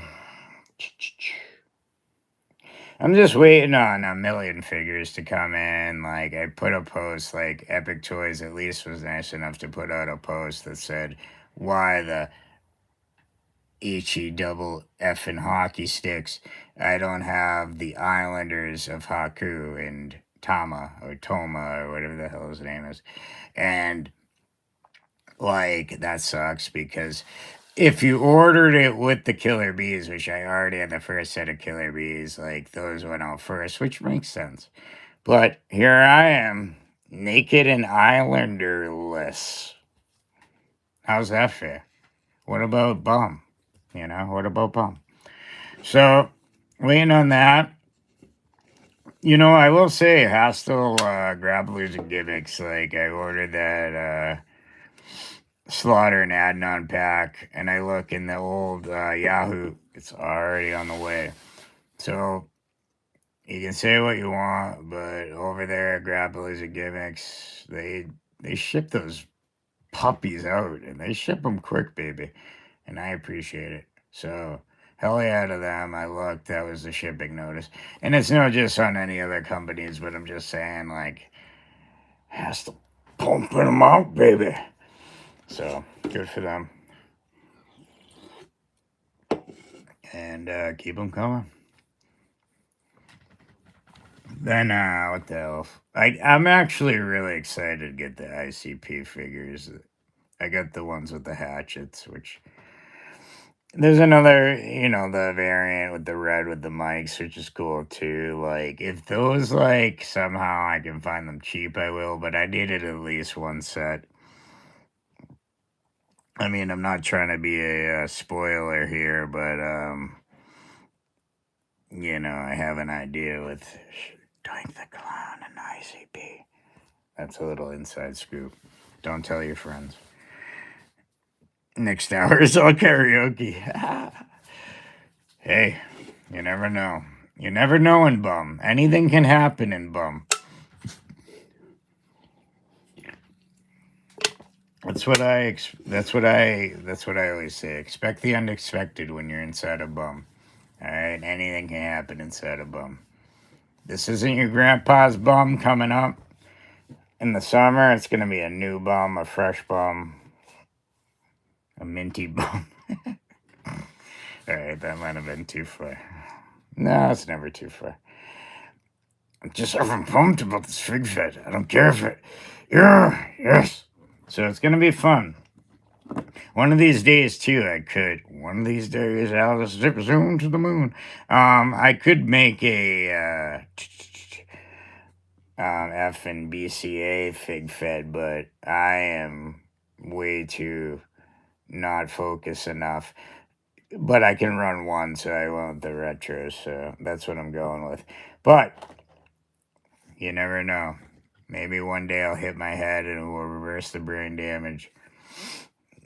just waiting on a million figures to come in. Like, I put a post, like, Epic Toys at least was nice enough to put out a post that said, why the HE double F in hockey sticks I don't have the Islanders of Haku and Tama or Toma or whatever the hell his name is. And, like, that sucks because if you ordered it with the Killer Bees, which I already had the first set of Killer Bees, like those went out first, which makes sense. But here I am, naked and Islanderless. How's that fair? What about Bum? You know, what about Bum? So, waiting on that. You know, I will say, hostile grapplers and gimmicks. Like, I ordered that Slaughter and Adnan pack, and I look in the old Yahoo, it's already on the way. So you can say what you want, but over there, grapplers and gimmicks, they ship those puppies out, and they ship them quick, baby, and I appreciate it. So hell yeah to them. I looked, that was the shipping notice, and it's not just on any other companies, but I'm just saying, like, has to pumping them out, baby. So good for them. And keep them coming. Then, what the hell? I'm actually really excited to get the ICP figures. I got the ones with the hatchets, which there's another, you know, the variant with the red with the mics, which is cool too. Like, if those, like, somehow I can find them cheap, I will, but I needed at least one set. I mean, I'm not trying to be a spoiler here, but, you know, I have an idea with Doink the Clown and ICP. That's a little inside scoop. Don't tell your friends. Next hour is all karaoke. Hey, you never know. You never know in Bum. Anything can happen in Bum. That's what I always say. Expect the unexpected when you're inside a Bum. All right, anything can happen inside a Bum. This isn't your grandpa's Bum coming up in the summer. It's gonna be a new Bum, a fresh Bum, a minty Bum. All right, that might have been too far. No, it's never too far. I'm just having pumped about this fig fed. I don't care if it. Yeah, yes. So it's gonna be fun. One of these days, too, I could. One of these days, I'll just zip zoom to the moon. I could make a F and BCA fig fed, but I am way too not focused enough. But I can run one, so I won't the retros. So that's what I'm going with. But you never know. Maybe one day I'll hit my head and it will reverse the brain damage.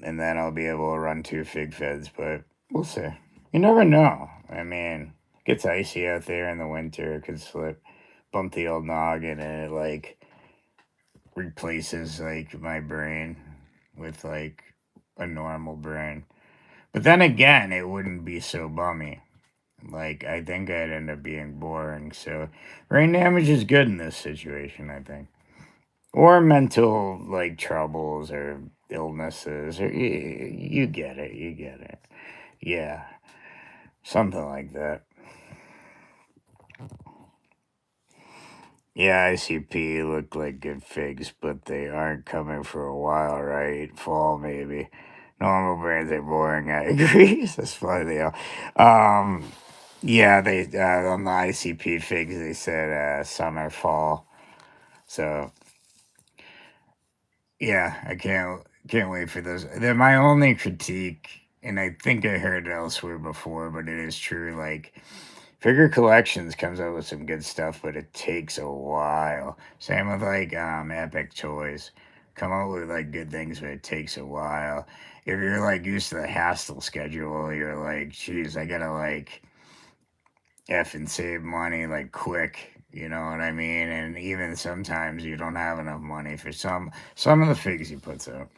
And then I'll be able to run 2 fig feds. But we'll see. You never know. I mean, it gets icy out there in the winter. It could slip. Bump the old noggin and it, like, replaces, like, my brain with, like, a normal brain. But then again, it wouldn't be so bummy. Like, I think I'd end up being boring. So, brain damage is good in this situation, I think. Or mental, like, troubles or illnesses. Or you get it. You get it. Yeah. Something like that. Yeah, ICP look like good figs, but they aren't coming for a while, right? Fall, maybe. Normal brands are boring, I agree. That's funny, they are. Yeah, they on the ICP figs they said summer, fall. So yeah, I can't wait for those. They're my only critique, and I think I heard it elsewhere before, but it is true. Like Figure Collections comes out with some good stuff, but it takes a while. Same with like Epic Toys, come out with like good things, but it takes a while. If you're like used to the Hastel schedule, you're like, geez, I gotta like F and save money like quick. You know what I mean? And even sometimes you don't have enough money for some of the figs he puts out.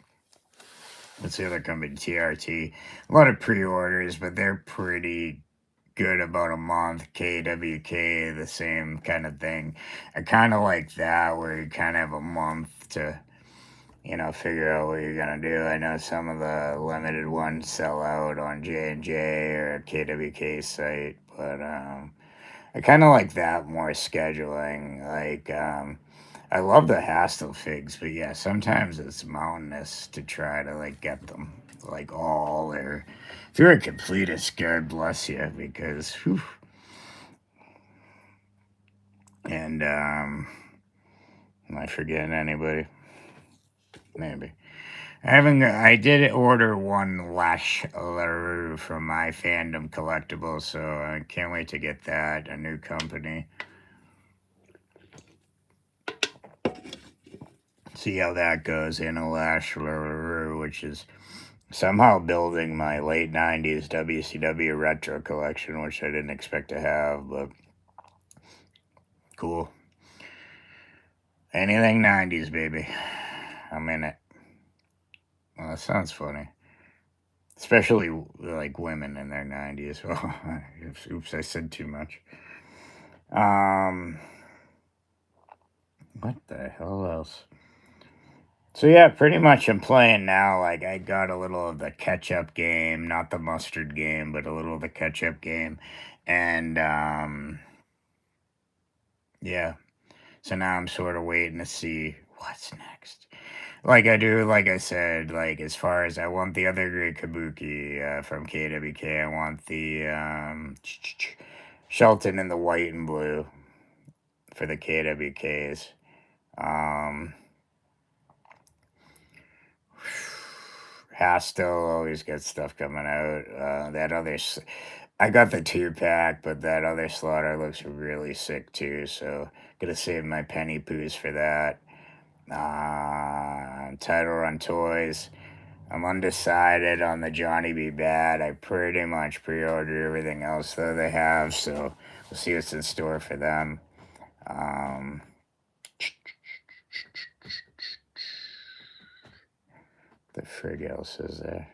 Let's say they're coming TRT. A lot of pre-orders, but they're pretty good about a month. KWK, the same kind of thing. I kind of like that, where you kind of have a month to, figure out what you're gonna do. I know some of the limited ones sell out on J&J or KWK site, but I kind of like that more scheduling. Like, I love the Hastel figs, but yeah, sometimes it's mountainous to try to like get them like all or if you're a completist, God bless you, because whew. And am I forgetting anybody? Maybe. I did order one Lash LaRue from my fandom collectible, so I can't wait to get that. A new company. See how that goes in a Lash LaRue, which is somehow building my late 90s WCW retro collection, which I didn't expect to have, but cool. Anything 90s, baby. I'm in it. Well, that sounds funny. Especially like women in their 90s. Oh, oops, I said too much. What the hell else? So yeah, pretty much I'm playing now. Like I got a little of the catch-up game, not the mustard game, but a little of the catch-up game, and yeah. So now I'm sort of waiting to see what's next. Like I do, like I said, like as far as I want the other great Kabuki from KWK, I want the Shelton in the white and blue for the KWKs. Um, Hastel always got stuff coming out. I got the 2-pack, but that other slaughter looks really sick too. So gonna save my penny poos for that. Title Run Toys. I'm undecided on the Johnny B. Bad. I pretty much pre-ordered everything else that they have, so we'll see what's in store for them. Um, the frig else is there?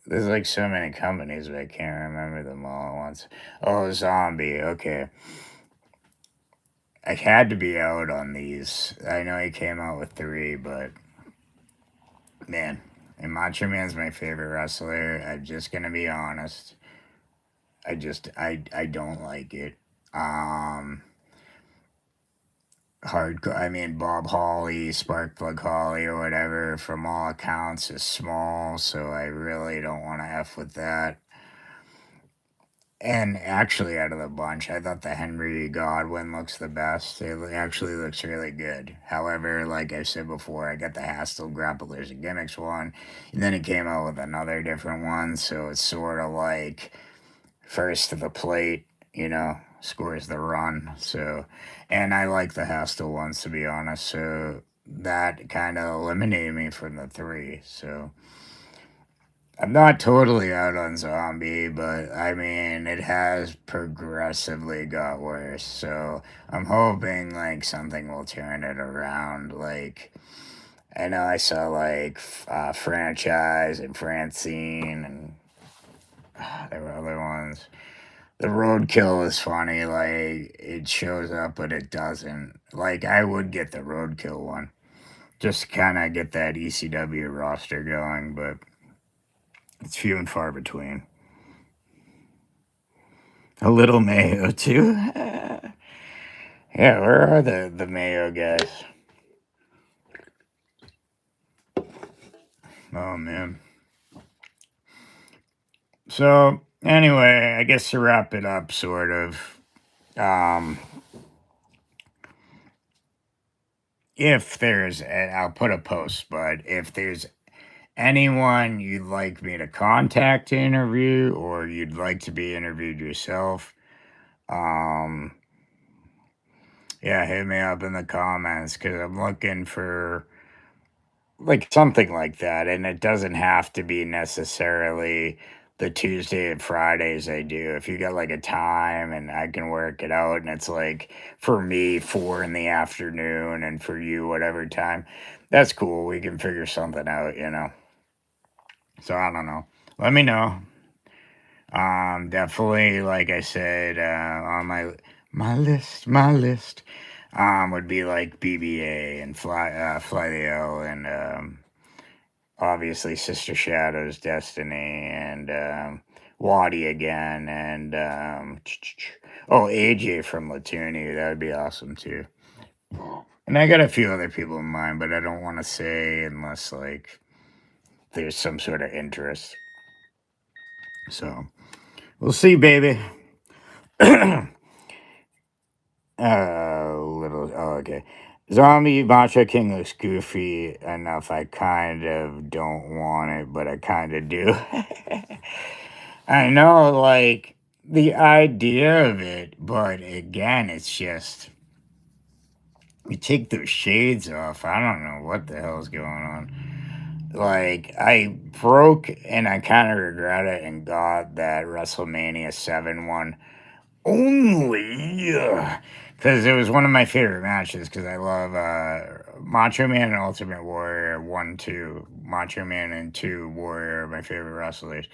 There's like so many companies, but I can't remember them all at once. Oh, Zombie. Okay. I had to be out on these. I know he came out with 3, but man, and Macho Man's my favorite wrestler. I'm just gonna be honest. I don't like it. Um, Hardcore. I mean, Bob Holly, Sparkplug Holly, or whatever, from all accounts, is small, so I really don't want to f with that. And actually, out of the bunch, I thought the Henry Godwin looks the best. It actually looks really good. However, like I said before, I got the Hastel Grapplers and Gimmicks one, and then it came out with another different one, so it's sort of like first to the plate, scores the run. So, and I like the Hastel ones, to be honest, so that kind of eliminated me from the 3, so. I'm not totally out on Zombie, but I mean, it has progressively got worse. So I'm hoping like something will turn it around. Like, I know I saw like Franchise and Francine, and there were other ones. The Roadkill is funny. Like, it shows up, but it doesn't. Like, I would get the Roadkill one just to kind of get that ECW roster going, but it's few and far between. A little Mayo too. Yeah, where are the Mayo guys? Oh man. So anyway, I guess to wrap it up, sort of. Um, if there's, and I'll put a post, but if there's anyone you'd like me to contact to interview, or you'd like to be interviewed yourself, um, yeah, hit me up in the comments because I'm looking for like something like that, and it doesn't have to be necessarily the Tuesday and Fridays I do. If you got like a time and I can work it out, and it's like for me 4 in the afternoon, and for you whatever time, that's cool. We can figure something out. So I don't know. Let me know. Definitely, like I said, on my list, would be like BBA and Fly the L, and obviously Sister Shadow's Destiny, and Waddy again, and AJ from Latuni. That would be awesome too. And I got a few other people in mind, but I don't want to say unless like there's some sort of interest. So we'll see, baby. Okay. Zombie Macho King looks goofy enough. I kind of don't want it, but I kind of do. I know, like, the idea of it, but again, it's just, you take those shades off. I don't know what the hell's going on. Like, I broke and I kind of regret it and got that WrestleMania 7 one only because it was one of my favorite matches because I love Macho Man and Ultimate Warrior 1, 2. Macho Man and 2 Warrior are my favorite wrestlers.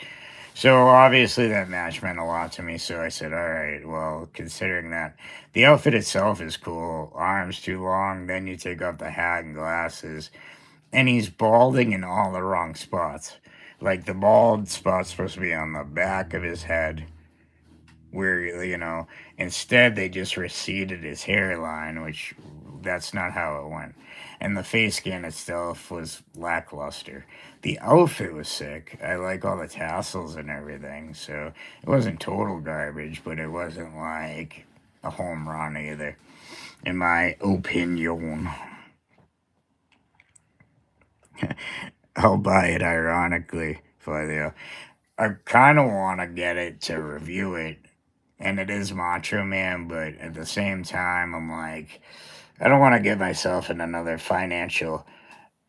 So obviously that match meant a lot to me. So I said, all right, well, considering that the outfit itself is cool, arms too long, then you take off the hat and glasses, and he's balding in all the wrong spots. Like the bald spot's supposed to be on the back of his head, where instead they just receded his hairline, which that's not how it went. And the face scan itself was lackluster. The outfit was sick. I like all the tassels and everything, so it wasn't total garbage, but it wasn't like a home run either, in my opinion. I'll buy it ironically for the. I kind of want to get it to review it, and it is Macho Man, but at the same time, I'm like, I don't want to get myself in another financial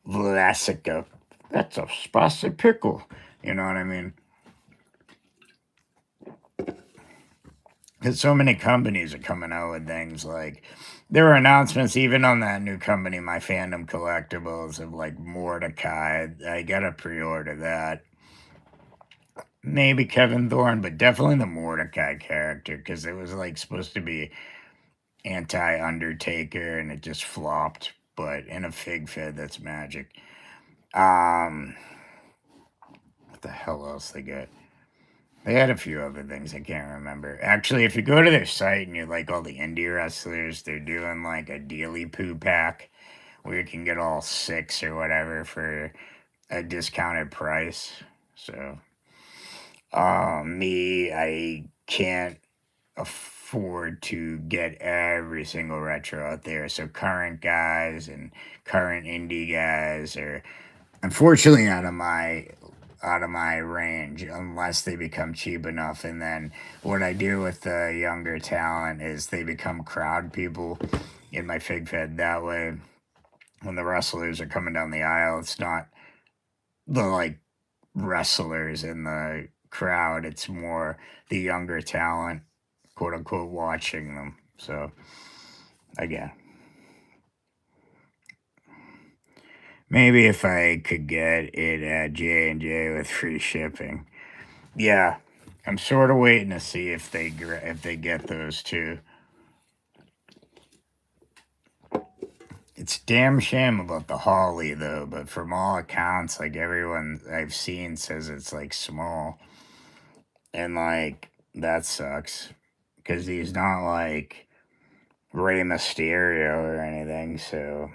Vlasica. That's a spicy pickle. You know what I mean? Because so many companies are coming out with things like there were announcements even on that new company, My Fandom Collectibles, of like Mordecai. I gotta pre-order that. Maybe Kevin Thorne, but definitely the Mordecai character because it was like supposed to be anti-Undertaker and it just flopped. But in a fig fed, that's magic. Um, what the hell else they got? They had a few other things I can't remember. Actually, if you go to their site and you like all the indie wrestlers, they're doing like a dealy poo pack where you can get all six or whatever for a discounted price. So, me, I can't afford to get every single retro out there. So, current guys and current indie guys are unfortunately out of my range unless they become cheap enough. And then what I do with the younger talent is they become crowd people in my fig fed. That way, when the wrestlers are coming down the aisle, it's not the like wrestlers in the crowd, it's more the younger talent, quote unquote, watching them. So again, maybe if I could get it at J&J with free shipping. Yeah, I'm sort of waiting to see if they get those too. It's damn shame about the Holly though, but from all accounts, like everyone I've seen says it's like small, and like that sucks because he's not like Rey Mysterio or anything. So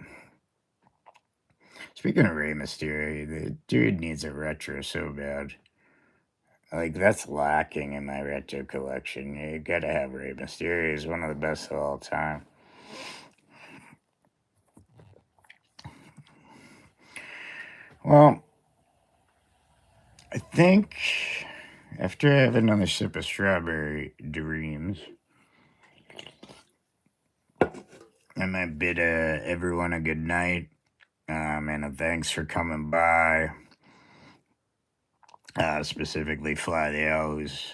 speaking of Rey Mysterio, the dude needs a retro so bad. Like that's lacking in my retro collection. You gotta have Rey Mysterio. He's one of the best of all time. Well, I think after I have another sip of strawberry dreams, I might bid everyone a good night. And a thanks for coming by. Specifically, Fly the L, who's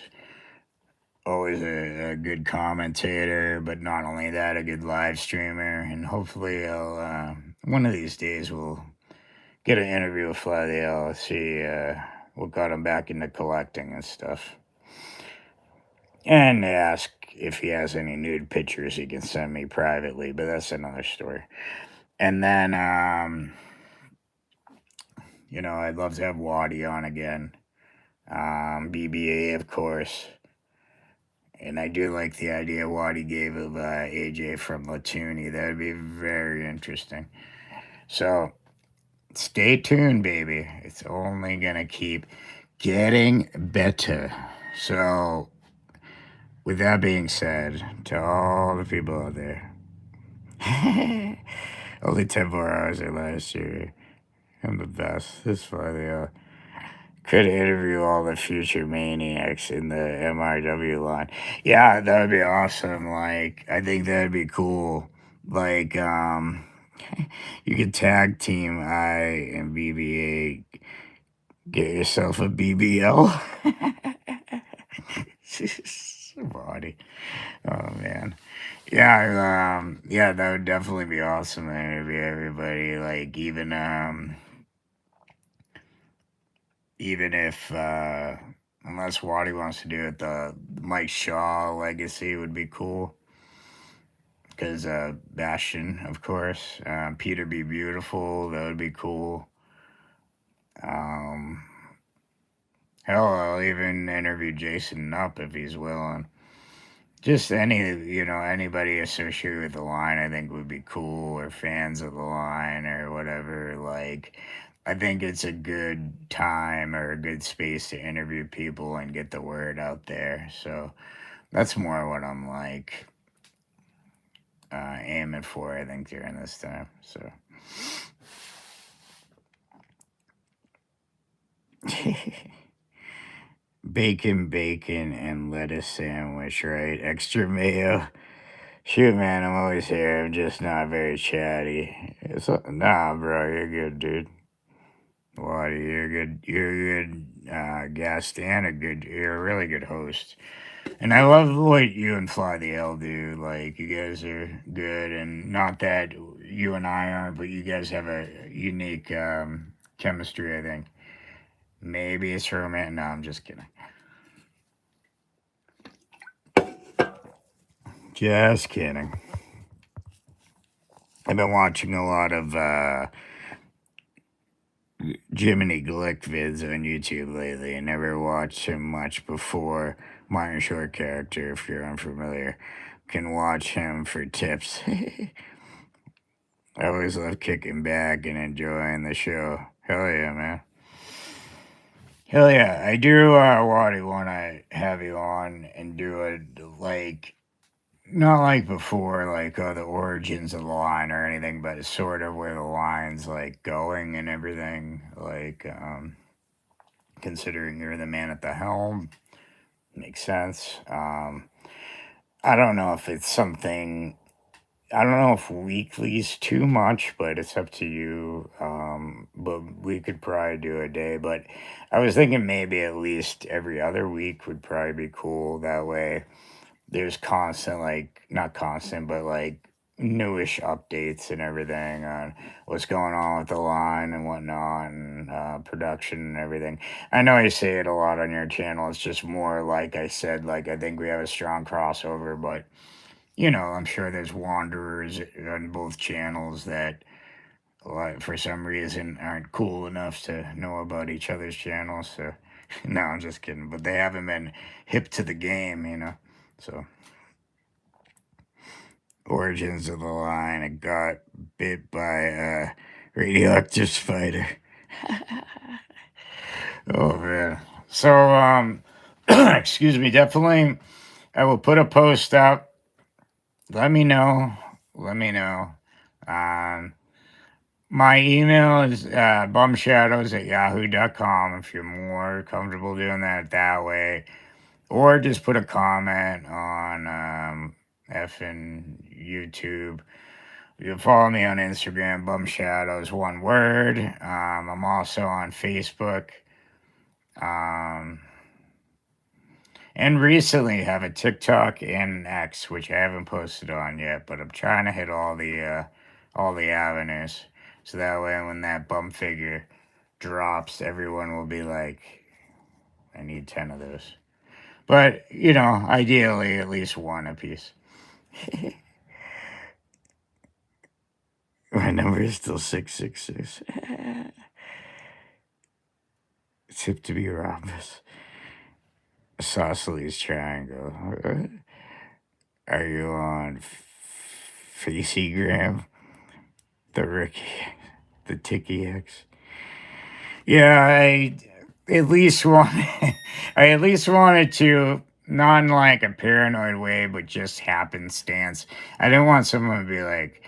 always a good commentator, but not only that, a good live streamer. And hopefully, I'll one of these days we'll get an interview with Fly the L. See what got him back into collecting and stuff, and ask if he has any nude pictures he can send me privately. But that's another story. And then, I'd love to have Waddy on again. BBA, of course. And I do like the idea Waddy gave of AJ from Latuni. That would be very interesting. So stay tuned, baby. It's only going to keep getting better. So, with that being said, to all the people out there, only 10 more hours or last year. I'm the best. This is funny. Could interview all the future maniacs in the MRW line. Yeah, that would be awesome. Like, I think that'd be cool. Like, you could tag team I and BBA. Get yourself a BBL. Body. Oh man. Yeah, that would definitely be awesome to interview everybody. Like even if unless Waddy wants to do it, the Mike Shaw legacy would be cool. Because Bastion, of course, Peter Be Beautiful, that would be cool. Um, Hell, I'll even interview Jason Nupp if he's willing. Just anybody associated with the line, I think would be cool, or fans of the line, or whatever. Like, I think it's a good time or a good space to interview people and get the word out there. So that's more what I'm like aiming for, I think, during this time. So. Bacon, and lettuce sandwich, right? Extra mayo. Shoot, man, I'm always here. I'm just not very chatty. Nah, bro, you're good, dude. What? You're good. You're a good guest and you're a really good host. And I love what you and Fly the L do. Like, you guys are good, and not that you and I aren't, but you guys have a unique chemistry, I think. Maybe it's romantic. No, I'm just kidding. Just kidding. I've been watching a lot of Jiminy Glick vids on YouTube lately. I never watched him much before. Martin Short character, if you're unfamiliar, can watch him for tips. I always love kicking back and enjoying the show. Hell yeah, man. Hell yeah. I do Waddy want to have you on and do it like not like before, like the origins of the line or anything, but it's sort of where the line's like going and everything. Like considering you're the man at the helm, makes sense. I don't know if it's something. I don't know if weekly's too much, but it's up to you. But we could probably do a day. But I was thinking maybe at least every other week would probably be cool. That way, there's constant, like, not constant, but like newish updates and everything on what's going on with the line and whatnot and production and everything. I know I say it a lot on your channel. It's just more like I said, like, I think we have a strong crossover, but I'm sure there's wanderers on both channels that, like, for some reason, aren't cool enough to know about each other's channels. So, no, I'm just kidding. But they haven't been hip to the game. So, origins of the line. I got bit by a radioactive spider. Oh man. So, excuse me. Definitely, I will put a post up. Let me know. Let me know. Um, My email is bumshadows@yahoo.com if you're more comfortable doing that way. Or just put a comment on effing YouTube. You can follow me on Instagram, bumshadows, one word. I'm also on Facebook. Um, and recently have a TikTok and an X, which I haven't posted on yet, but I'm trying to hit all the avenues. So that way when that bum figure drops, everyone will be like, I need 10 of those. But, ideally at least one apiece. My number is still 666. Tip to be rhombus. Isosceles triangle. Are you on Faceygram? The Ricky, the Tiki X. Yeah, I at least want. I at least wanted to, not in like a paranoid way, but just happenstance. I didn't want someone to be like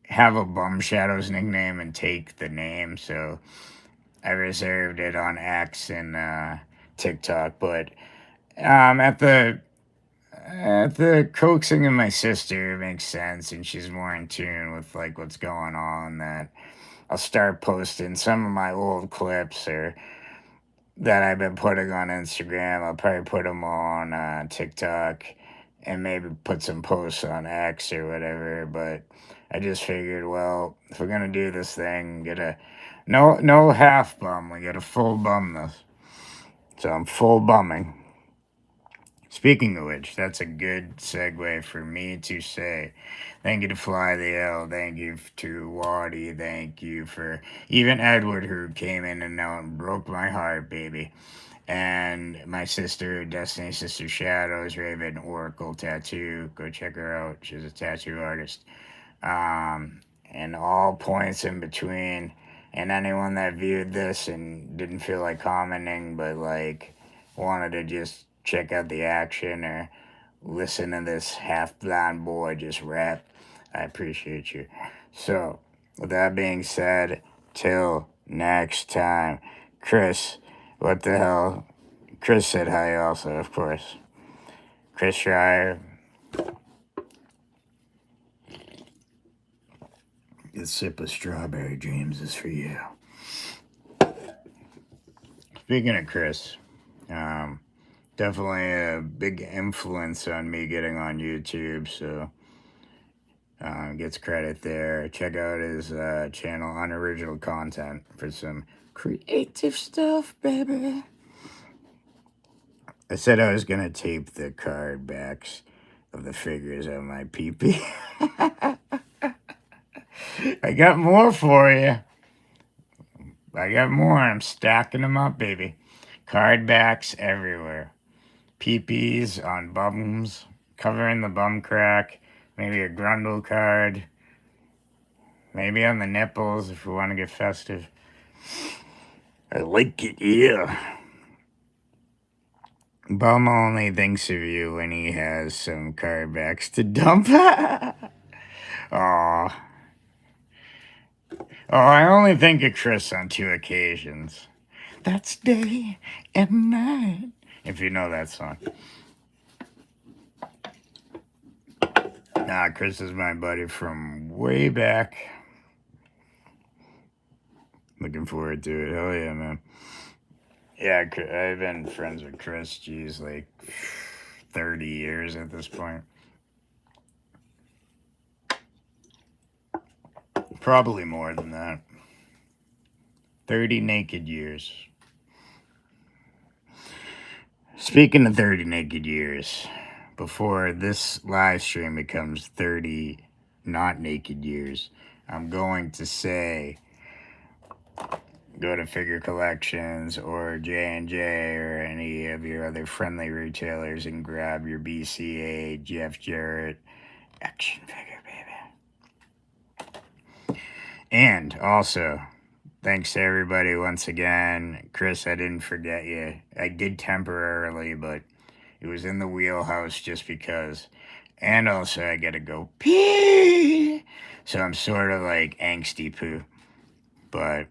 have a Bum Shadows nickname and take the name, so I reserved it on X and TikTok. But at the coaxing of my sister, it makes sense, and she's more in tune with like what's going on. That I'll start posting some of my old clips or that I've been putting on Instagram. I'll probably put them on TikTok and maybe put some posts on X or whatever. But I just figured, well, if we're gonna do this thing, get a no half bum. We get a full bum this. So I'm full bumming. Speaking of which, that's a good segue for me to say thank you to Fly the L, thank you to Waddy, thank you for even Edward who came in and now and broke my heart, baby. And my sister, Destiny Sister Shadows, Raven Oracle Tattoo. Go check her out. She's a tattoo artist. And all points in between. And anyone that viewed this and didn't feel like commenting, but like wanted to just check out the action or listen to this half blind boy just rap, I appreciate you. So, with that being said, till next time, Chris, what the hell? Chris said hi also, of course. Chris Schreier, This sip of strawberry dreams is for you. Speaking of Chris, definitely a big influence on me getting on YouTube, so gets credit there. Check out his channel, Unoriginal Content, for some creative stuff, baby. I said I was going to tape the card backs of the figures on my PP. I got more for you. I got more. I'm stacking them up, baby. Card backs everywhere. PPs on bums, covering the bum crack. Maybe a Grundle card. Maybe on the nipples if we want to get festive. I like it, yeah. Bum only thinks of you when he has some card backs to dump. Aw. Oh, I only think of Chris on 2 occasions. That's day and night. If you know that song. Nah, Chris is my buddy from way back. Looking forward to it. Hell yeah, man. Yeah, I've been friends with Chris, geez, like 30 years at this point. Probably more than that. 30 naked years. Speaking of 30 naked years, before this live stream becomes 30 not naked years, I'm going to say go to Figure Collections or J&J or any of your other friendly retailers and grab your BCA Jeff Jarrett action figure, baby. And also, thanks to everybody once again. Chris, I didn't forget you. I did temporarily, but it was in the wheelhouse just because. And also, I gotta go pee. So I'm sort of like angsty poo. But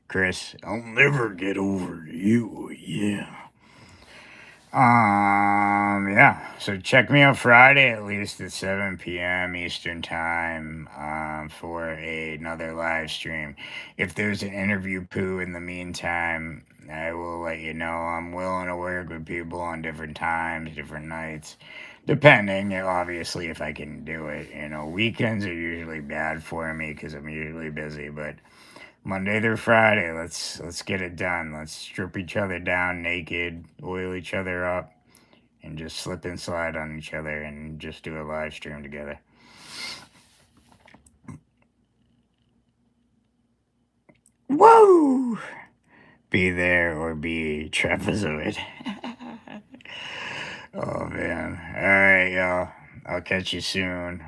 Chris, I'll never get over you, yeah. Yeah. So check me out Friday at least at 7 p.m. Eastern Time for another live stream. If there's an interview poo in the meantime, I will let you know. I'm willing to work with people on different times, different nights, depending, obviously, if I can do it. You know, weekends are usually bad for me because I'm usually busy, but Monday through Friday, let's get it done. Let's strip each other down naked, oil each other up, and just slip and slide on each other and just do a live stream together. Whoa! Be there or be trapezoid. Oh man. Alright, y'all. I'll catch you soon.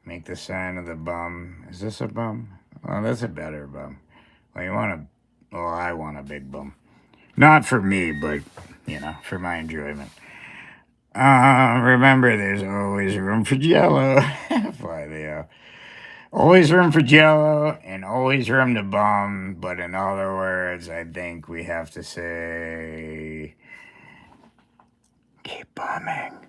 Make the sign of the bum. Is this a bum? Oh, that's a better bum. Well, I want a big bum. Not for me, but, you know, for my enjoyment. Remember, there's always room for Jello. Always room for Jello and always room to bum. But in other words, I think we have to say, keep bumming.